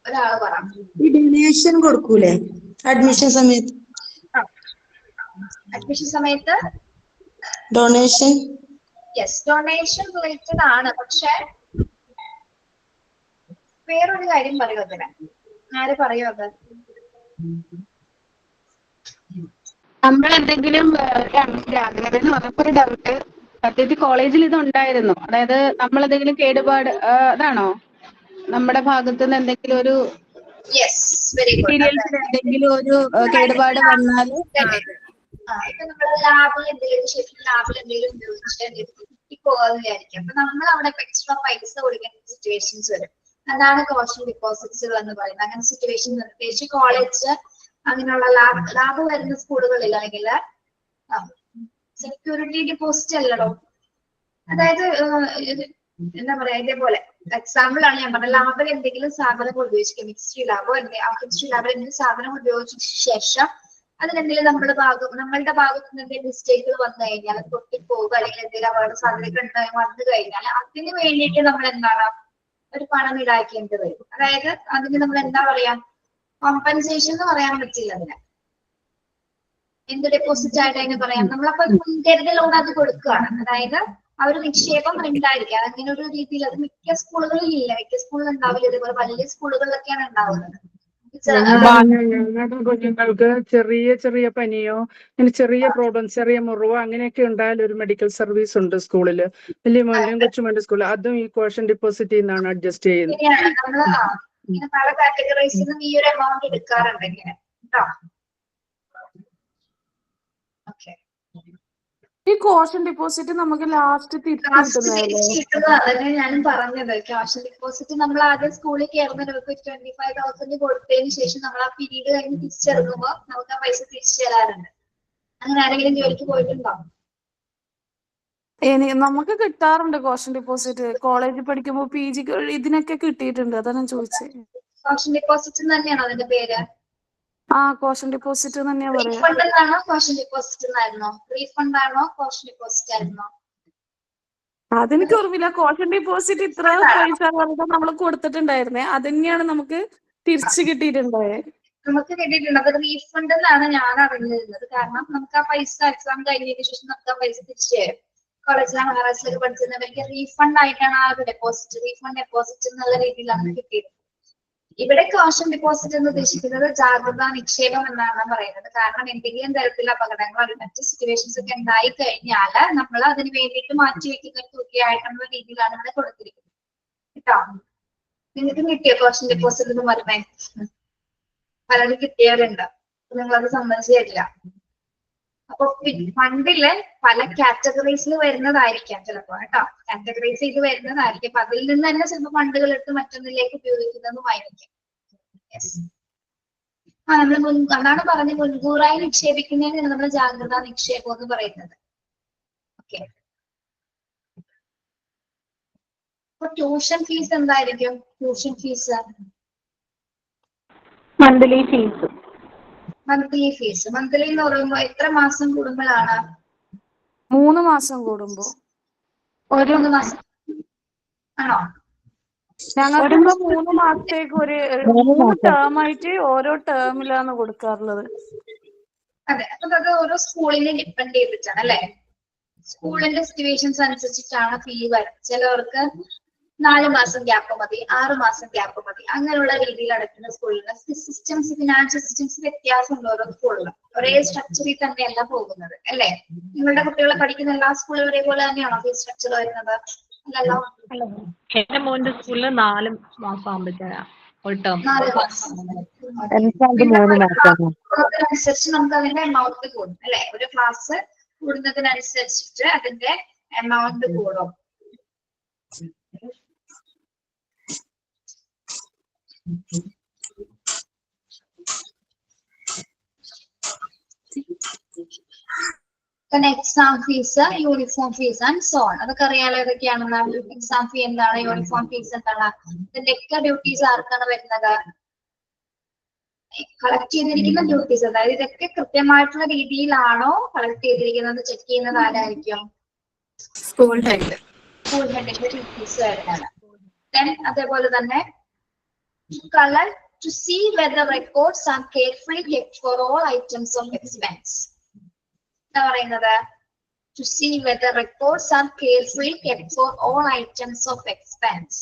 ഒരാള് പറ. ഡൊണേഷൻ കൊടുക്കൂലേ അഡ്മിഷൻ സമയത്ത്? അഡ്മിഷൻ സമയത്ത് ഡൊണേഷൻ, യെസ്, ഡൊണേഷൻ റിലേറ്റഡ് ആണ്. പക്ഷെ വേറൊരു കാര്യം പറയൂ അതിന്. ആര് പറയൂ അത്? നമ്മൾ എന്തെങ്കിലും എന്ന് പറഞ്ഞപ്പോ ഒരു ഡൗട്ട്, സത്യത്തിൽ കോളേജിൽ ഇത് ഉണ്ടായിരുന്നു. അതായത് നമ്മൾ എന്തെങ്കിലും കേടുപാട്, അതാണോ നമ്മുടെ ഭാഗത്ത് നിന്ന് എന്തെങ്കിലും ഒരു മെറ്റീരിയൽസിൽ എന്തെങ്കിലും ഒരു കേടുപാട് വന്നാൽ ഇപ്പൊ നമ്മള് ലാബിൽ എന്തെങ്കിലും ഉപയോഗിച്ചിട്ട് പോകാന്ന് വിചാരിക്കും. അപ്പൊ നമ്മൾ അവിടെ എക്സ്ട്രാ പൈസ കൊടുക്കേണ്ട സിറ്റുവേഷൻസ് വരും. അതാണ് കോഷൻ ഡിപ്പോസിറ്റ്സുകൾ എന്ന് പറയുന്നത്. അങ്ങനെ സിറ്റുവേഷൻ പ്രത്യേകിച്ച് കോളേജ് അങ്ങനെയുള്ള ലാബ് വരുന്ന സ്കൂളുകളിൽ അല്ലെങ്കിൽ സെക്യൂരിറ്റി ഡിപ്പോസിറ്റ് അല്ലടോ, അതായത് എന്താ പറയാ, ഇതേപോലെ എക്സാമ്പിൾ ആണ് ഞാൻ പറഞ്ഞത്. ലാബിൽ എന്തെങ്കിലും സാധനങ്ങൾ ഉപയോഗിച്ച് കെമിസ്ട്രി ലാബോ കെമിസ്ട്രി ലാബിൽ എന്തെങ്കിലും സാധനം ഉപയോഗിച്ച ശേഷം അതിനെന്തെങ്കിലും നമ്മളുടെ ഭാഗത്ത് നിന്ന് എന്തെങ്കിലും മിസ്റ്റേക്കുകൾ വന്നു കഴിഞ്ഞാൽ, അത് പൊട്ടിപ്പോവുക അല്ലെങ്കിൽ എന്തെങ്കിലും അപകട സാധ്യതകൾ വന്നു കഴിഞ്ഞാൽ അതിന് വേണ്ടിയിട്ട് നമ്മൾ എന്താണ് ഒരു പണം ഈടാക്കേണ്ടി വരും. അതായത് അതിന് നമ്മൾ എന്താ പറയാ, കോമ്പൻസേഷൻ എന്ന് പറയാൻ പറ്റില്ല അതിന്. എന്ത് ഡെപ്പോസിറ്റ് ആയിട്ട് അതിന് പറയാം, നമ്മളപ്പോ മുൻകരുതലോട് അത് കൊടുക്കുകയാണ്. അതായത് ആ ഒരു നിക്ഷേപം ഉണ്ടായിരിക്കുക. അങ്ങനെ ഒരു രീതിയിൽ അത് മിക്ക സ്കൂളുകളിൽ ഇല്ല, മിക്ക സ്കൂളിൽ ഉണ്ടാവില്ല. ഇതുപോലെ വലിയ സ്കൂളുകളിലൊക്കെയാണ് ഉണ്ടാവുന്നത്. ഞങ്ങളുടെ കുഞ്ഞുങ്ങൾക്ക് ചെറിയ ചെറിയ പനിയോ അങ്ങനെ ചെറിയ പ്രോബ്ലം, ചെറിയ മുറിവോ അങ്ങനെയൊക്കെ ഉണ്ടായാൽ ഒരു മെഡിക്കൽ സർവീസ് ഉണ്ട് സ്കൂളിൽ. വലിയ മോനും കൊച്ചുമോന്റെ സ്കൂളിൽ അതും ഈ കോഷൻ ഡിപ്പോസിറ്റ് നിന്നാണ് അഡ്ജസ്റ്റ് ചെയ്യുന്നത്. നമ്മള് ഇങ്ങനെ പല കാറ്റഗറീസിൽ നിന്നും ഈ ഒരു എമൗണ്ട് എടുക്കാറുണ്ട് ഇങ്ങനെ കേട്ടോ. ഓക്കെ, ഈ കോഷൻ ഡിപ്പോസിറ്റ് നമുക്ക് ലാസ്റ്റ് അതന്നെ ഞാനും പറഞ്ഞത്. ക്യാഷ് ഡിപ്പോസിറ്റ് നമ്മൾ ആദ്യം സ്കൂളിൽ കയറുന്നവർക്ക് 25,000 കൊടുത്തതിന് ശേഷം നമ്മൾ ആ പീരീഡ് കഴിഞ്ഞ് തിരിച്ചിറങ്ങുമ്പോൾ നമുക്ക് ആ പൈസ തിരിച്ചു തരാറുണ്ട്. അങ്ങനെ ആരെങ്കിലും ജോലിക്ക് പോയിട്ടുണ്ടോ? നമുക്ക് കിട്ടാറുണ്ട് കോഷൻ ഡിപ്പോസിറ്റ്. കോളേജിൽ പഠിക്കുമ്പോ PG ഇതിനൊക്കെ കിട്ടിയിട്ടുണ്ട്. അതാണ് ഞാൻ ചോദിച്ചത്. കോഷൻ ഡിപ്പോസിറ്റ് തന്നെയാണോ അതിന്റെ പേര്? കോഷൻ ഡിപ്പോസിറ്റ് തന്നെയാ പറയാ. റീഫണ്ട് എന്നാണോ കോഷൻ ഡിപ്പോസിറ്റ് എന്നായിരുന്നോ? റീഫണ്ട് ആണോ കോഷൻ ഡിപ്പോസിറ്റ് ആയിരുന്നോ? അതെനിക്ക് ഓർമ്മയില്ല. കോഷൻ ഡിപ്പോസിറ്റ് ഇത്ര പൈസ നമ്മൾ കൊടുത്തിട്ടുണ്ടായിരുന്നേ, അത് തന്നെയാണ് നമുക്ക് തിരിച്ചു കിട്ടിയിട്ടുണ്ടായേ. നമുക്ക് കിട്ടിയിട്ടുണ്ട്. അത് റീഫണ്ട് എന്നാണ് ഞാൻ അറിഞ്ഞിരുന്നത്. കാരണം നമുക്ക് ആ പൈസ എക്സാം കഴിഞ്ഞതിന് ശേഷം നമുക്ക് ആ പൈസ തിരിച്ചു തരും. കോളേജിലെ മഹാരാഷ്ട്രയിൽ പഠിച്ചിരുന്നവർക്ക് റീഫണ്ട് ആയിട്ടാണ് ആ ഒരു ഡെപ്പോസിറ്റ്, റീഫണ്ട് ഡെപ്പോസിറ്റ് എന്നുള്ള രീതിയിലാണ് കിട്ടിയത്. ഇവിടെ കോഷൻ ഡിപ്പോസിറ്റ് എന്ന് ഉദ്ദേശിക്കുന്നത് ജാഗ്രതാ നിക്ഷേപം എന്നാണ് പറയുന്നത്. കാരണം എന്തെങ്കിലും തരത്തിലുള്ള അപകടങ്ങളോ അല്ലെങ്കിൽ മറ്റു സിറ്റുവേഷൻസ് ഒക്കെ ഉണ്ടായി കഴിഞ്ഞാൽ നമ്മൾ അതിന് വേണ്ടിയിട്ട് മാറ്റിവെക്കുന്ന ഒരു തുകയായിട്ടുള്ള രീതിയിലാണ് ഇവിടെ കൊടുത്തിരിക്കുന്നത് കേട്ടോ. നിങ്ങൾക്ക് കിട്ടിയോ കോഷൻ ഡിപ്പോസിറ്റ് എന്ന് പറഞ്ഞേ? പലരും കിട്ടിയവരുണ്ട്, നിങ്ങളത് സമ്മതിച്ചില്ല. അപ്പൊ ഫണ്ടില് പല കാറ്റഗറീസിൽ വരുന്നതായിരിക്കാം ചിലപ്പോ കേട്ടോ, കാറ്റഗറൈസ് ചെയ്ത് വരുന്നതായിരിക്കും. അപ്പൊ അതിൽ നിന്ന് തന്നെ ചിലപ്പോൾ ഫണ്ടുകൾ എടുത്ത് മറ്റൊന്നിലേക്ക് ഉപയോഗിക്കുന്നതുമായിരിക്കും. നമ്മൾ അതാണ് പറഞ്ഞ് മുൻകൂറായി നിക്ഷേപിക്കുന്നതിനാണ് നമ്മൾ ജാഗ്രതാ നിക്ഷേപം എന്ന് പറയുന്നത്. ഓക്കെ, അപ്പൊ ട്യൂഷൻ ഫീസ് എന്തായിരിക്കും? Tuition fees monthly fees. Monthly എന്ന് പറയുമ്പോ എത്ര മാസം കൂടുമ്പോഴാണ്? 3 മാസം കൂടുമ്പോ. 3 മാസം ആണോ? ഞങ്ങൾക്ക് 3 മാസത്തേക്ക് 3 ടേം ആയിട്ട് ഓരോ ടേമിലാണ് കൊടുക്കാറുള്ളത്. അതെ, അപ്പൊ അത് ഓരോ സ്കൂളിനെ ഡിപ്പെൻഡ് ചെയ്തിട്ടാണ് അല്ലെ. സ്കൂളിന്റെ സിറ്റുവേഷൻസ് അനുസരിച്ചിട്ടാണ് ഫീ വരുന്നത്. ചിലവർക്ക് 4 മാസം ഗ്യാപ്പ് മതി, 6 മാസം ഗ്യാപ്പ് മതി, അങ്ങനെയുള്ള രീതിയിൽ അടയ്ക്കുന്ന സ്കൂളിന് സിസ്റ്റംസ്, ഫിനാൻഷ്യൽ സിസ്റ്റംസ് വ്യത്യാസമുണ്ട് ഓരോ സ്കൂളിലും. ഒരേ സ്ട്രക്ചറിൽ തന്നെയല്ല പോകുന്നത് അല്ലെ. നിങ്ങളുടെ കുട്ടികളെ പഠിക്കുന്ന എല്ലാ സ്കൂളും ഒരേപോലെ തന്നെയാണോ ഫീസ് സ്ട്രക്ചർ വരുന്നത്? അല്ലല്ലോ. എന്റെ മോന്റെ സ്കൂളിൽ 4 മാസം ആകുമ്പോഴത്തേനാ ഒരു ടേം. 4 മാസം. അനുസരിച്ച് നമുക്ക് അതിന്റെ എമൗണ്ട് കൂടും അല്ലെ. ഒരു ക്ലാസ് കൂടുന്നതിനനുസരിച്ചിട്ട് അതിന്റെ എമൗണ്ട് കൂടും. Exam fees, uniform fees and so on. അതൊക്കെ അറിയാലോ ഏതൊക്കെയാണെന്ന്. എക്സാം ഫീ എന്താണ്, യൂണിഫോം ഫീസ് എന്താണ്, ഇതിന്റെയൊക്കെ ഡ്യൂട്ടീസ് ആർക്കാണ് വരുന്നത്? കളക്ട് ചെയ്തിരിക്കുന്ന ഡ്യൂട്ടീസ്, അതായത് ഇതൊക്കെ കൃത്യമായിട്ടുള്ള രീതിയിലാണോ കളക്ട് ചെയ്തിരിക്കുന്നത് ചെക്ക് ചെയ്യുന്നത് ആരായിരിക്കും? School head. സ്കൂൾ ഹെഡിന്റെ ഡ്യൂട്ടീസ് വരുന്നത്. ദെൻ അതേപോലെ തന്നെ to see whether records are carefully kept for all items of expense. എന്താ പറയുന്നത്? To see whether records are carefully kept for all items of expense.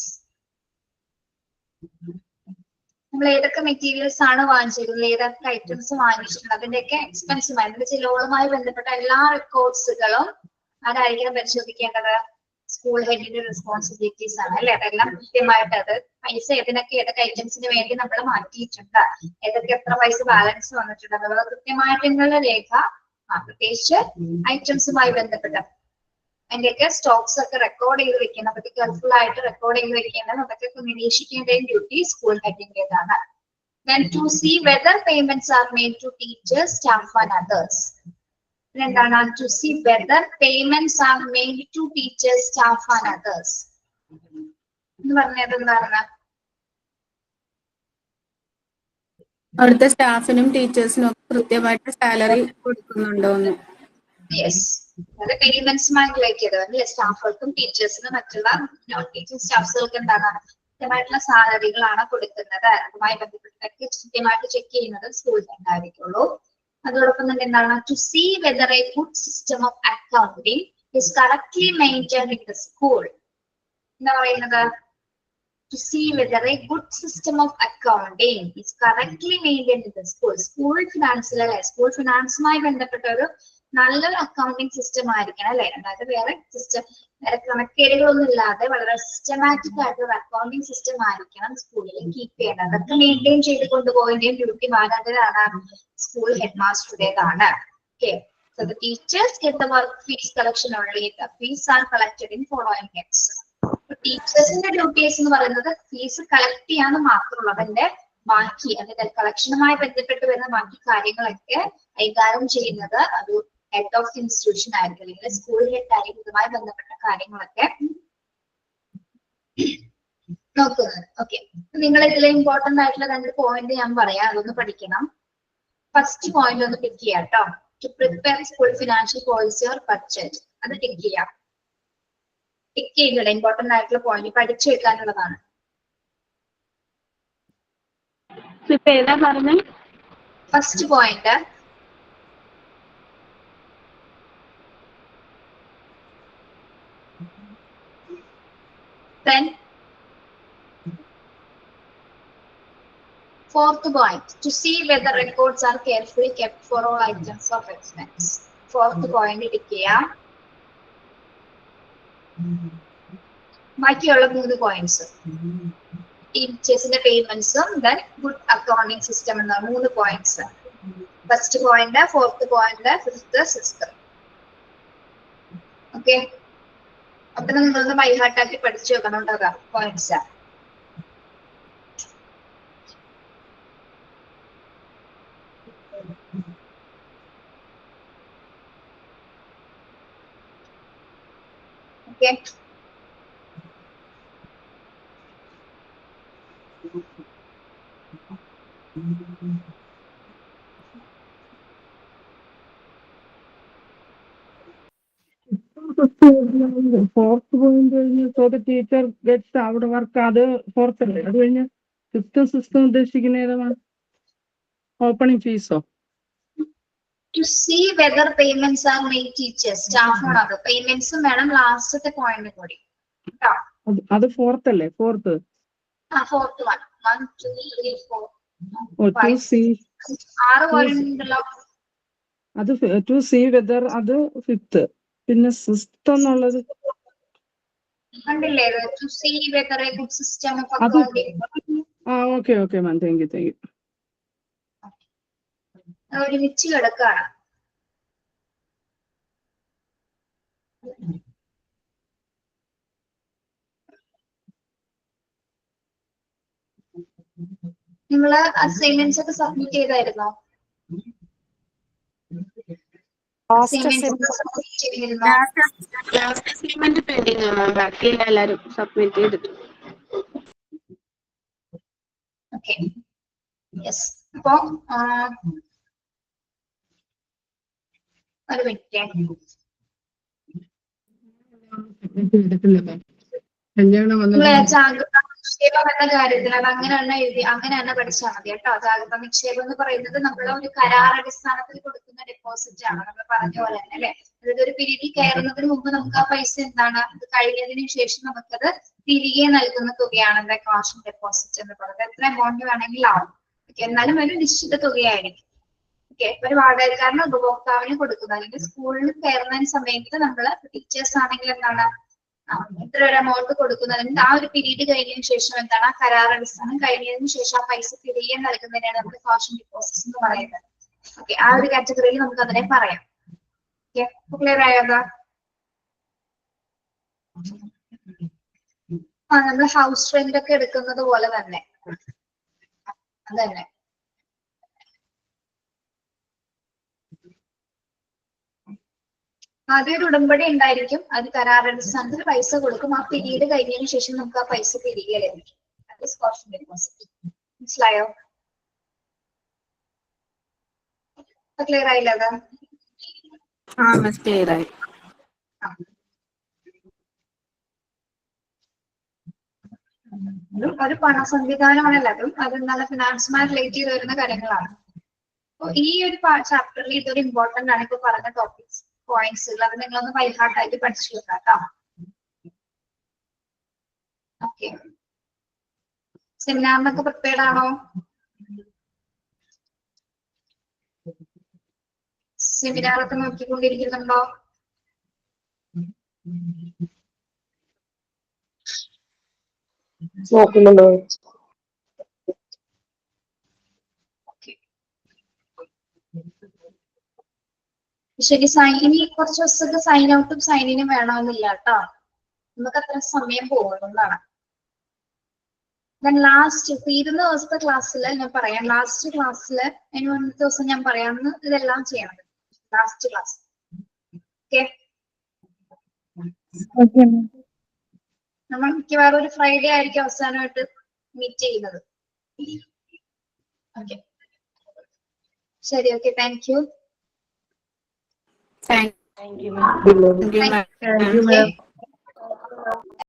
നമ്മൾ ഏതൊക്കെ മെറ്റീരിയൽസ് ആണ് വാങ്ങിച്ചിട്ടുള്ളത്, ഏതൊക്കെ ഐറ്റംസ് വാങ്ങിച്ചിട്ടുണ്ട്, അതിന്റെയൊക്കെ എക്സ്പെൻസുമായി, അതിന്റെ ചിലവുകളുമായി ബന്ധപ്പെട്ട എല്ലാ റെക്കോർഡ്സുകളും ആരായിരിക്കണം പരിശോധിക്കേണ്ടത്? സ്കൂൾ ഹെഡിന്റെ റെസ്പോൺസിബിലിറ്റീസ് ആണ് അല്ലെ. അതെല്ലാം കൃത്യമായിട്ട് അത് പൈസ ഏതൊക്കെ ഐറ്റംസിന് വേണ്ടി നമ്മൾ മാറ്റിയിട്ടുണ്ട്, ഏതൊക്കെ എത്ര പൈസ ബാലൻസ് വന്നിട്ടുണ്ട് എന്നുള്ളത് കൃത്യമായിട്ടുള്ള രേഖ, പ്രത്യേകിച്ച് ഐറ്റംസുമായി ബന്ധപ്പെട്ട അതിന്റെയൊക്കെ സ്റ്റോക്സ് ഒക്കെ റെക്കോർഡ് ചെയ്ത് വെക്കണം, അതൊക്കെ കെയർഫുൾ ആയിട്ട് റെക്കോർഡ് ചെയ്ത് വെക്കേണ്ടത്, അതൊക്കെ നിരീക്ഷിക്കേണ്ടതും ഡ്യൂട്ടി സ്കൂൾ ഹെഡിന്റേതാണ്. Then to see whether payments are made to teachers, staff and others. എന്താണ് to see whether payments are made to teachers, staff and others. എന്ന് പറഞ്ഞത് എന്താണ്? അവിടുത്തെ സ്റ്റാഫിനും ടീച്ചേഴ്സിനും ഒക്കെ കൃത്യമായിട്ട് സാലറി കൊടുക്കുന്നുണ്ടോന്ന്. യെസ്, അത് പേയ്മെന്റ്സുമായി റിലേറ്റ് ചെയ്തത് സ്റ്റാഫുകൾക്കും ടീച്ചേഴ്സിനും മറ്റുള്ള നോൺ ടീച്ചിങ് സ്റ്റാഫ്സുകൾക്ക് എന്താണ് കൃത്യമായിട്ടുള്ള സാലറികളാണ് കൊടുക്കുന്നത്. അതുമായി ബന്ധപ്പെട്ടൊക്കെ കൃത്യമായിട്ട് ചെക്ക് ചെയ്യുന്നത് സ്കൂൾ ഉണ്ടായിരിക്കുള്ളൂ. അതോടൊപ്പം തന്നെ എന്താണ് to see whether a good system of accounting is correctly maintained in the school. എന്താ പറയുന്നത്? To see whether a good system of accounting is correctly maintained in the school. School finance school ഫിനാൻസുമായി ബന്ധപ്പെട്ട ഒരു നല്ലൊരു accounting system ആയിരിക്കണം അല്ലെ. അതായത് വേറെ സിസ്റ്റം, വേറെ ക്രമക്കേടുകളൊന്നും ഇല്ലാതെ വളരെ സിസ്റ്റമാറ്റിക് ആയിട്ടുള്ള അക്കൗണ്ടിങ് സിസ്റ്റം ആയിരിക്കണം സ്കൂളിൽ കീപ്പ് ചെയ്യുന്നത്. അതൊക്കെ മെയിൻറ്റെയിൻ ചെയ്ത് കൊണ്ടുപോയതിന്റെയും ഡ്യൂട്ടി ആരുടേതാണ്? സ്കൂൾ ഹെഡ് മാസ്റ്ററുടേതാണ്. Okay, so the teachers get the work fees collection only. The fees are collected in following heads. ടീച്ചേഴ്സിന്റെ ഡ്യൂട്ടീസ് എന്ന് പറയുന്നത് ഫീസ് കളക്ട് ചെയ്യാന്ന് മാത്രമുള്ളൂ. അതിന്റെ ബാക്കി അതിന്റെ കളക്ഷനുമായി ബന്ധപ്പെട്ട് വരുന്ന ബാക്കി കാര്യങ്ങളൊക്കെ കൈകാര്യം ചെയ്യുന്നത് ഒരു ഹെഡ് ഓഫ് ഇൻസ്റ്റിറ്റ്യൂഷൻ ആയിരിക്കും, അല്ലെങ്കിൽ സ്കൂൾ ഹെഡ് ആയിരിക്കും ഇതുമായി ബന്ധപ്പെട്ട കാര്യങ്ങളൊക്കെ നോക്കുന്നത്. ഓക്കെ, നിങ്ങൾ ഇതിലെ ഇമ്പോർട്ടന്റ് ആയിട്ടുള്ള 2 പോയിന്റ് ഞാൻ പറയാം, അതൊന്ന് പഠിക്കണം. ഫസ്റ്റ് പോയിന്റ് ഒന്ന് ടിക്ക് ചെയ്യാം കേട്ടോ. To prepare school financial policy or budget, അത് ടിക്ക് ചെയ്യാം. ടിക്ക് ചെയ്യുന്നില്ല, ഇമ്പോർട്ടന്റ് ആയിട്ടുള്ള പോയിന്റ് പഠിച്ചു വെക്കാനുള്ളതാണ്. ഏതാ പറഞ്ഞ? First point then fourth point, to see whether records are carefully kept for all items of expense. Fourth point tick ചെയ്യാം. ബാക്കിയുള്ള 3 പോയിന്റ്സ് ടീച്ചേഴ്സിന്റെ പേയ്മെന്റ്സും ദെൻ ഗുഡ് അക്കൗണ്ടിങ് സിസ്റ്റം എന്ന 3 points. First point, fourth point, fifth, sixth. Okay, അപ്പൊ നിങ്ങളൊന്ന് ബൈഹാർട്ടാക്കി പഠിച്ചു വെക്കണം കേട്ടോ പോയിന്റ്സ്. ഓക്കെ, ഫോർത്ത് പോയിന്റ് കഴിഞ്ഞ് സോ ദ ടീച്ചർ ഗെറ്റ്സ് അവിടെ വർക്ക്, അത് ഫോർത്ത് അല്ലേ? അത് കഴിഞ്ഞ് ഫിഫ്ത്ത് സിസ്റ്റം ഉദ്ദേശിക്കുന്ന ഏതാണ്? ഓപ്പണിംഗ് ഫീസോ? to see whether payments are made teachers, staff ആണ്. അത് പേയ്മെന്റ്സും വേണം ലാസ്റ്റത്തെ പോയിന്റ് കൂടി കേട്ടോ. അത് ഫോർത്ത് അല്ലേ? Fourth fourth 1 2 3 4 to see 6 point ഉണ്ടല്ലോ. അത് ടു സി വെദർ, അത് ഫിഫ്ത്ത്. പിന്നെ സിസ്റ്റം എന്നുള്ളത് കണ്ടില്ലേ? to see whether a good system of അത് accounting. Okay ma'am, thank you. ഒരുമിച്ച് കിടക്കാണ്. നിങ്ങള് അസൈൻമെന്റ്സ് ഒക്കെ സബ്മിറ്റ് ചെയ്തായിരുന്നോ? അസൈൻമെന്റ് പെൻഡിങ് ആണ്, ബാക്കിയുള്ള എല്ലാരും സബ്മിറ്റ് ചെയ്തിട്ടുണ്ട്. Okay, yes. അപ്പൊ ഒരു മിനിറ്റ്. ജാഗ്രത നിക്ഷേപം എന്ന കാര്യത്തിൽ അത് അങ്ങനെ തന്നെ എഴുതി, അങ്ങനെ തന്നെ പഠിച്ചാൽ മതി കേട്ടോ. ജാഗ്രത നിക്ഷേപം എന്ന് പറയുന്നത് നമ്മൾ ഒരു കരാർ അടിസ്ഥാനത്തിൽ കൊടുക്കുന്ന ഡെപ്പോസിറ്റ് ആണ്, നമ്മൾ പറഞ്ഞ പോലെ തന്നെ അല്ലെ. അതായത് ഒരു പീരീഡിൽ കയറുന്നതിന് മുമ്പ് നമുക്ക് ആ പൈസ എന്താണ്, അത് കഴിഞ്ഞതിന് ശേഷം നമുക്കത് തിരികെ നൽകുന്ന തുകയാണ് എന്താ കാഷ് ഡെപ്പോസിറ്റ് എന്ന് പറയുന്നത്. എത്ര എമൗണ്ട് വേണമെങ്കിലും ആവും. എന്നാലും ഒരു നിശ്ചിത തുകയായിരിക്കും. ഓക്കെ, ഒരു വാടകക്കാരന് ഉപഭോക്താവിന് കൊടുക്കുന്നത്, അല്ലെങ്കിൽ സ്കൂളിൽ കയറുന്ന സമയത്ത് നമ്മള് ടീച്ചേഴ്സ് ആണെങ്കിൽ എന്താണ് ഇത്ര ഒരു എമൗണ്ട് കൊടുക്കുന്നതിന് ആ ഒരു പീരീഡ് കഴിഞ്ഞതിന് ശേഷം എന്താണ് ആ കരാർ അടിസ്ഥാനം കഴിഞ്ഞതിന് ശേഷം ആ പൈസ തിരികെ നൽകുന്നതിനാണ് നമുക്ക് കാഷ് ഡെപ്പോസിറ്റ് എന്ന് പറയുന്നത്. ഓക്കെ, ആ ഒരു കാറ്റഗറിയിൽ നമുക്ക് അതിനെ പറയാം. ഓക്കെ, ക്ലിയർ ആയോ? നമ്മൾ ഹൗസ് റെന്റ് ഒക്കെ എടുക്കുന്നത് പോലെ തന്നെ. അതന്നെ. ആദ്യം ഒരു ഉടമ്പടി ഉണ്ടായിരിക്കും, അത് കരാറടിസ്ഥാനത്തിൽ പൈസ കൊടുക്കും. ആ പീരീഡ് കഴിഞ്ഞതിന് ശേഷം നമുക്ക് ആ പൈസ തിരികെ ലഭിക്കും. മനസ്സിലായോ? ക്ലിയർ ആയില്ല? അത് ക്ലിയർ ആയി. ഒരു പണ സംവിധാനമാണല്ലോ അതും. അത് നല്ല ഫിനാൻസുമായി റിലേറ്റ് ചെയ്ത് വരുന്ന കാര്യങ്ങളാണ്. അപ്പൊ ഈ ഒരു ചാപ്റ്ററിൽ ഇതൊരു ഇമ്പോർട്ടന്റ് ആണ്. ഇപ്പൊ പറഞ്ഞ ടോപ്പിക്സ് പോയിന്റ്സുകൾ അത് നിങ്ങളൊന്ന് ബൈഹാർട്ട് ആയിട്ട് പഠിച്ചു വെക്കാം കേട്ടോ. ഓക്കെ, സെമിനാറിനൊക്കെ പ്രിപ്പയർഡ് ആണോ? സെമിനാറൊക്കെ നോക്കിക്കൊണ്ടിരിക്കുന്നുണ്ടോ? നോക്കുന്നുണ്ടോ? ശരി, ഇനി കുറച്ച് ദിവസത്തേക്ക് സൈൻ ഔട്ടും സൈൻ ഇനും വേണമെന്നില്ല കേട്ടോ. നമുക്ക് അത്ര സമയം പോകുന്നതാണ്. ലാസ്റ്റ് തീരുന്ന ദിവസത്തെ ക്ലാസ്സിൽ ഞാൻ പറയാം. ലാസ്റ്റ് ക്ലാസ്സിൽ അതിന് മുന്നത്തെ ദിവസം ഞാൻ പറയാമെന്ന് ഇതെല്ലാം ചെയ്യണം. Last class. ഓക്കെ, നമ്മൾ മിക്കവാറും ഒരു ഫ്രൈഡേ ആയിരിക്കും അവസാനമായിട്ട് മീറ്റ് ചെയ്യുന്നത്. ഓക്കെ, ശരി. Okay, thank you. Thank thank you. You. Thank U.